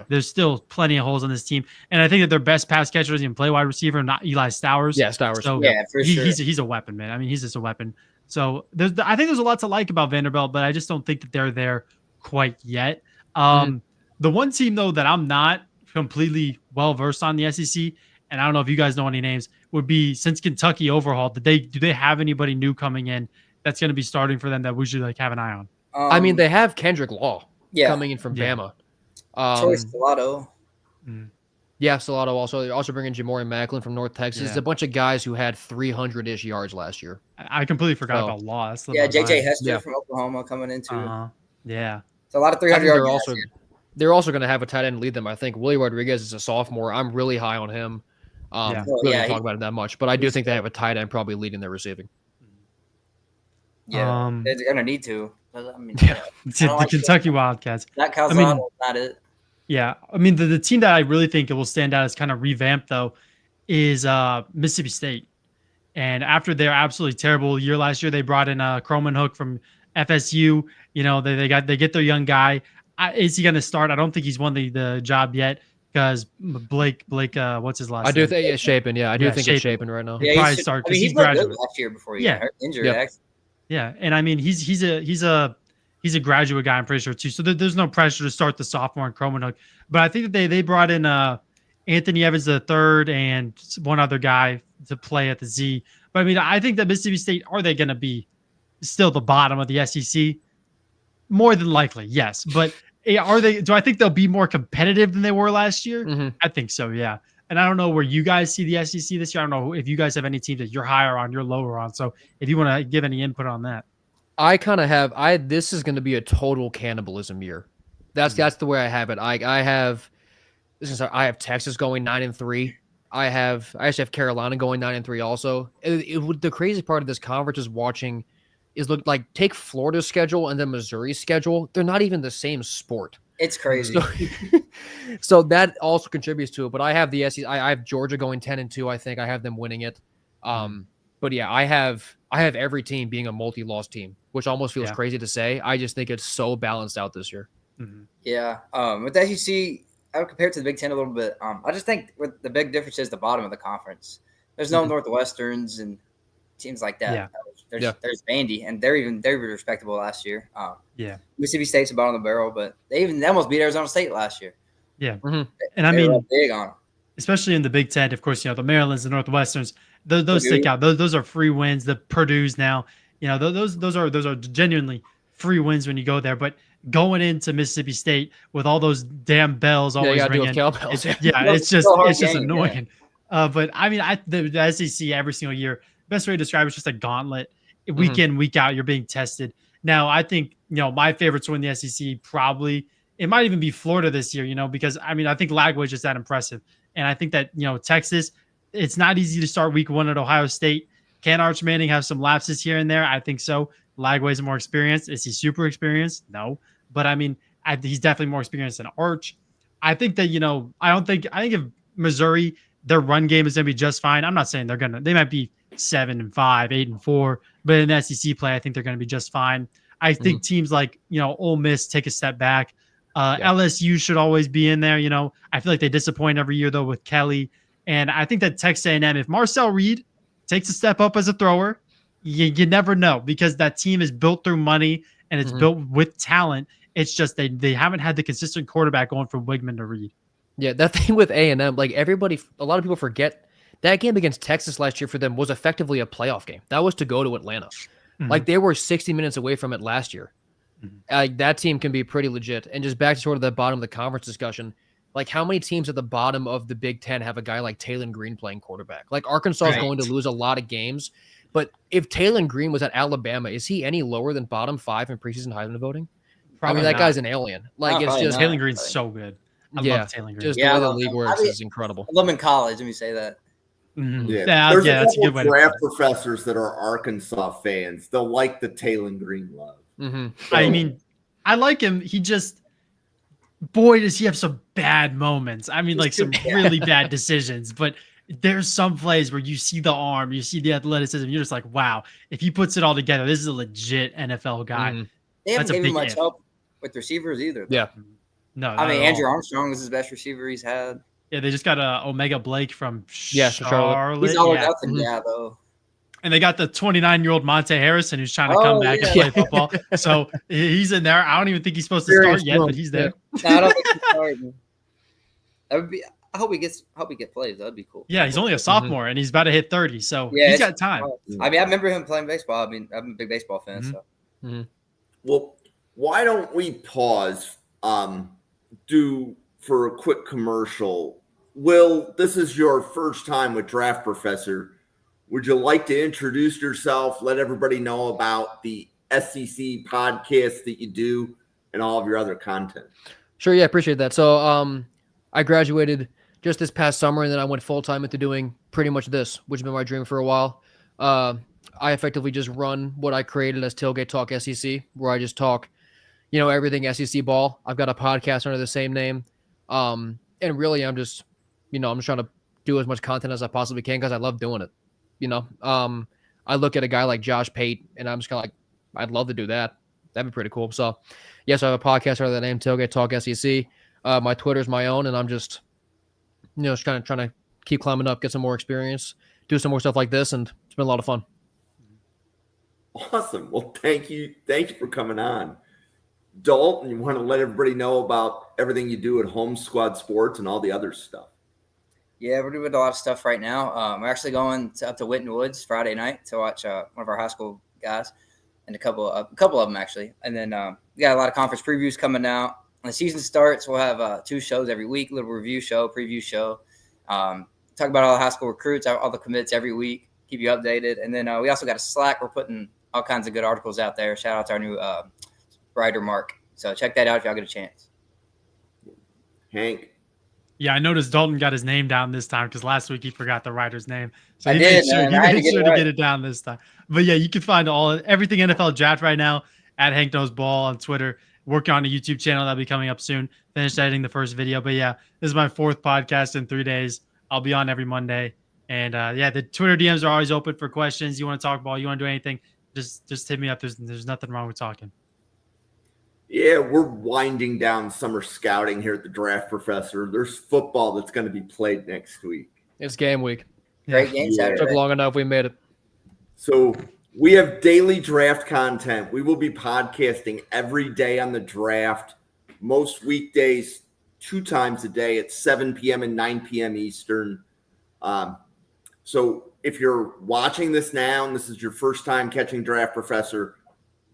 There's still plenty of holes on this team, and I think that their best pass catcher is even play wide receiver, not Eli Stowers. Yeah, Stowers. So for sure. He's a weapon, man. I mean, he's just a weapon. So I think there's a lot to like about Vanderbilt, but I just don't think that they're there quite yet. The one team though that I'm not completely well versed on the SEC, and I don't know if you guys know any names, would be since Kentucky overhauled. Do they have anybody new coming in that's going to be starting for them that we should have an eye on? I mean, they have Kendrick Law coming in from Bama. Troy Stellato. Yeah, Stellato also bringing Jamori Macklin from North Texas. Yeah. It's a bunch of guys who had 300-ish yards last year. I completely forgot about Law. JJ Hester from Oklahoma coming in too. Yeah. It's a lot of 300 yards. They're also going to have a tight end lead them. I think Willie Rodriguez is a sophomore. I'm really high on him. Really don't talk about it that much, but I do think they have a tight end probably leading their receiving. Yeah, they're going to need to. I mean, the Kentucky Wildcats. That Calzado, not it. Yeah, I mean the team that I really think it will stand out as kind of revamped though is Mississippi State. And after their absolutely terrible year last year, they brought in Croman Hook from FSU. They get their young guy. Is he going to start? I don't think he's won the job yet because Blake. What's his last name? I do think it's Shapen. Yeah, I do think it's Shapen right now. Yeah, he'll probably start because he's graduate last year before he got injured. Yep. Yeah, and I mean he's a graduate guy, I'm pretty sure too. So there's no pressure to start the sophomore in Croman Hook. But I think that they brought in Anthony Evans III and one other guy to play at the Z. But I mean, I think that Mississippi State, are they going to be still the bottom of the SEC? More than likely, yes. But are they? Do I think they'll be more competitive than they were last year? Mm-hmm. I think so, yeah. And I don't know where you guys see the SEC this year. I don't know if you guys have any teams that you're higher on, you're lower on. So if you want to give any input on that. I kind of have this is going to be a total cannibalism year. That's the way I have it. I have Texas going 9-3. I actually have Carolina going 9-3 also. The crazy part of this conference is take Florida's schedule and then Missouri's schedule. They're not even the same sport. It's crazy. So that also contributes to it. But I have the SEC. I have Georgia going 10-2. I think I have them winning it. But yeah, I have every team being a multi-loss team, which almost feels crazy to say. I just think it's so balanced out this year. Mm-hmm. Yeah. With the SEC, I would compare it to the Big Ten a little bit. I just think the big difference is the bottom of the conference. There's no Northwesterns and teams like that. Yeah. There's Vandy, and they're respectable last year. Mississippi State's the bottom of the barrel, but they almost beat Arizona State last year. Yeah. Mm-hmm. And I mean, big on them. Especially in the Big Ten, of course, the Marylands, the Northwesterns, those stick out. Those are free wins. The Purdue's now, those are genuinely free wins when you go there. But going into Mississippi State with all those damn bells always ringing, it's just annoying. But I mean, the SEC every single year, best way to describe it is just a gauntlet. Week in, week out, you're being tested. Now, I think, my favorites to win the SEC probably, it might even be Florida this year, because I think Lagway is just that impressive. And I think that, Texas, it's not easy to start week 1 at Ohio State. Can Arch Manning have some lapses here and there? I think so. Lagway's more experienced. Is he super experienced? No. But he's definitely more experienced than Arch. I think that, I think if Missouri, their run game is going to be just fine. I'm not saying they might be 7-5, 8-4, but in the SEC play, I think they're going to be just fine. I think teams like, Ole Miss take a step back. LSU should always be in there. I feel like they disappoint every year though with Kelly. And I think that Texas A&M, if Marcel Reed takes a step up as a thrower, you never know, because that team is built through money and it's built with talent. It's just they haven't had the consistent quarterback going from Wigman to Reed. Yeah, that thing with A&M, like a lot of people forget that game against Texas last year for them was effectively a playoff game. That was to go to Atlanta. Like they were 60 minutes away from it last year. That team can be pretty legit. And just back to sort of the bottom of the conference discussion, like how many teams at the bottom of the Big Ten have a guy like Taylon Green playing quarterback? Like Arkansas is going to lose a lot of games, but if Taylon Green was at Alabama, is he any lower than bottom 5 in preseason Heisman voting? Probably that not. guy's an alien. Like it's just Taylon Green's so good. I love Taylon Green. Just the way the league works is incredible. I love him in college. Let me say that. There's that's a good way to draft professors that are Arkansas fans. They'll like the Taylon Green love. So, I like him. He just, boy, does he have some bad moments. Some really bad decisions. But there's some plays where you see the arm, you see the athleticism. You're just like, wow, if he puts it all together, this is a legit NFL guy. They haven't given much help with receivers either. Yeah. No. Andrew Armstrong was his best receiver he's had. Yeah, they just got Omega Blake from Charlotte. Charlotte. He's all or nothing, though. And they got the 29-year-old Monte Harrison who's trying to come back and play football. So he's in there. I don't even think he's supposed to start yet, but he's there. No, I don't think he's starting. That would be. I hope he gets plays. That'd be cool. Yeah, he's only a sophomore and he's about to hit 30, so he's got time. I remember him playing baseball. I'm a big baseball fan. So. Well, why don't we pause? For a quick commercial. Will, this is your first time with Draft Professor. Would you like to introduce yourself, let everybody know about the SEC podcast that you do and all of your other content? Sure, yeah, appreciate that. So I graduated just this past summer, and then I went full-time into doing pretty much this, which has been my dream for a while. I effectively just run what I created as Tailgate Talk SEC, where I just talk, everything SEC ball. I've got a podcast under the same name. And really, I'm just trying to do as much content as I possibly can because I love doing it. I look at a guy like Josh Pate, and I'm just kind of like, I'd love to do that. That'd be pretty cool. So, yes, I have a podcast under the name Tailgate Talk SEC. My Twitter's my own, and I'm just, just kind of trying to keep climbing up, get some more experience, do some more stuff like this, and it's been a lot of fun. Awesome. Well, thank you for coming on. Dalton, you want to let everybody know about everything you do at Home Squad Sports and all the other stuff? Yeah, we're doing a lot of stuff right now. We're actually going up to Winton Woods Friday night to watch one of our high school guys and a couple of them actually. And then we got a lot of conference previews coming out. When the season starts, we'll have 2 shows every week, a little review show, preview show. Talk about all the high school recruits, all the commits every week, keep you updated. And then we also got a Slack. We're putting all kinds of good articles out there. Shout out to our new writer, Mark. So check that out if y'all get a chance. Hank. Yeah, I noticed Dalton got his name down this time because last week he forgot the writer's name. So he made sure to get it down this time. But yeah, you can find everything NFL draft right now at Hank Knows Ball on Twitter. Working on a YouTube channel that'll be coming up soon. Finished editing the first video. But yeah, this is my 4th podcast in 3 days. I'll be on every Monday. And the Twitter DMs are always open for questions. You want to talk ball, you want to do anything, just hit me up. There's nothing wrong with talking. Yeah, we're winding down summer scouting here at the Draft Professor. There's football that's going to be played next week. It's game week. Great game Saturday. Took long enough. We made it. So we have daily draft content. We will be podcasting every day on the draft, most weekdays, 2 times a day at 7 p.m. and 9 p.m. Eastern. So if you're watching this now and this is your first time catching Draft Professor,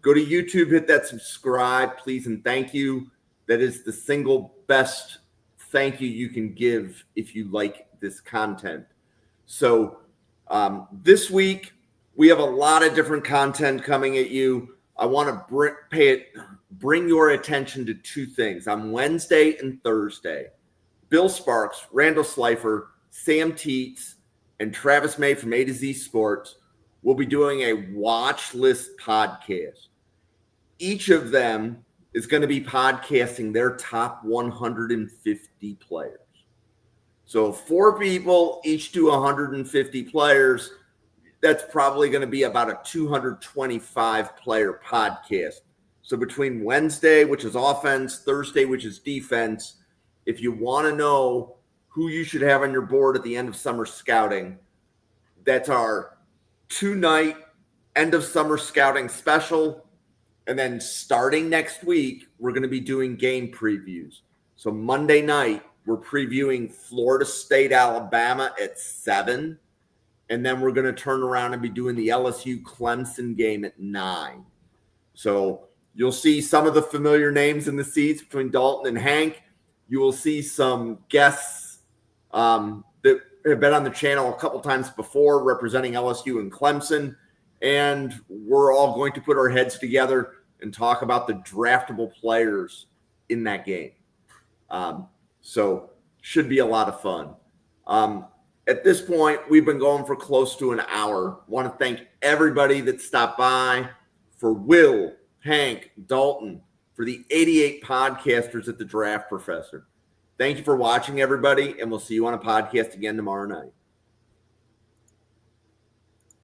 go to YouTube, hit that subscribe, please, and thank you. That is the single best thank you you can give if you like this content. So this week, we have a lot of different content coming at you. I want to bring your attention to two things. On Wednesday and Thursday, Bill Sparks, Randall Slifer, Sam Teets, and Travis May from A to Z Sports will be doing a watch list podcast. Each of them is going to be podcasting their top 150 players. So 4 people each do 150 players. That's probably going to be about a 225 player podcast. So between Wednesday, which is offense, Thursday, which is defense, if you want to know who you should have on your board at the end of summer scouting, that's our 2-night end of summer scouting special. And then starting next week, we're going to be doing game previews. So Monday night, we're previewing Florida State, Alabama at 7. And then we're going to turn around and be doing the LSU Clemson game at 9. So you'll see some of the familiar names in the seats between Dalton and Hank. You will see some guests that have been on the channel a couple times before representing LSU and Clemson. And we're all going to put our heads together and talk about the draftable players in that game. So should be a lot of fun. At this point, we've been going for close to an hour. Want to thank everybody that stopped by, for Will, Hank, Dalton, for the 88 podcasters at the Draft Professor. Thank you for watching, everybody, and we'll see you on a podcast again tomorrow night.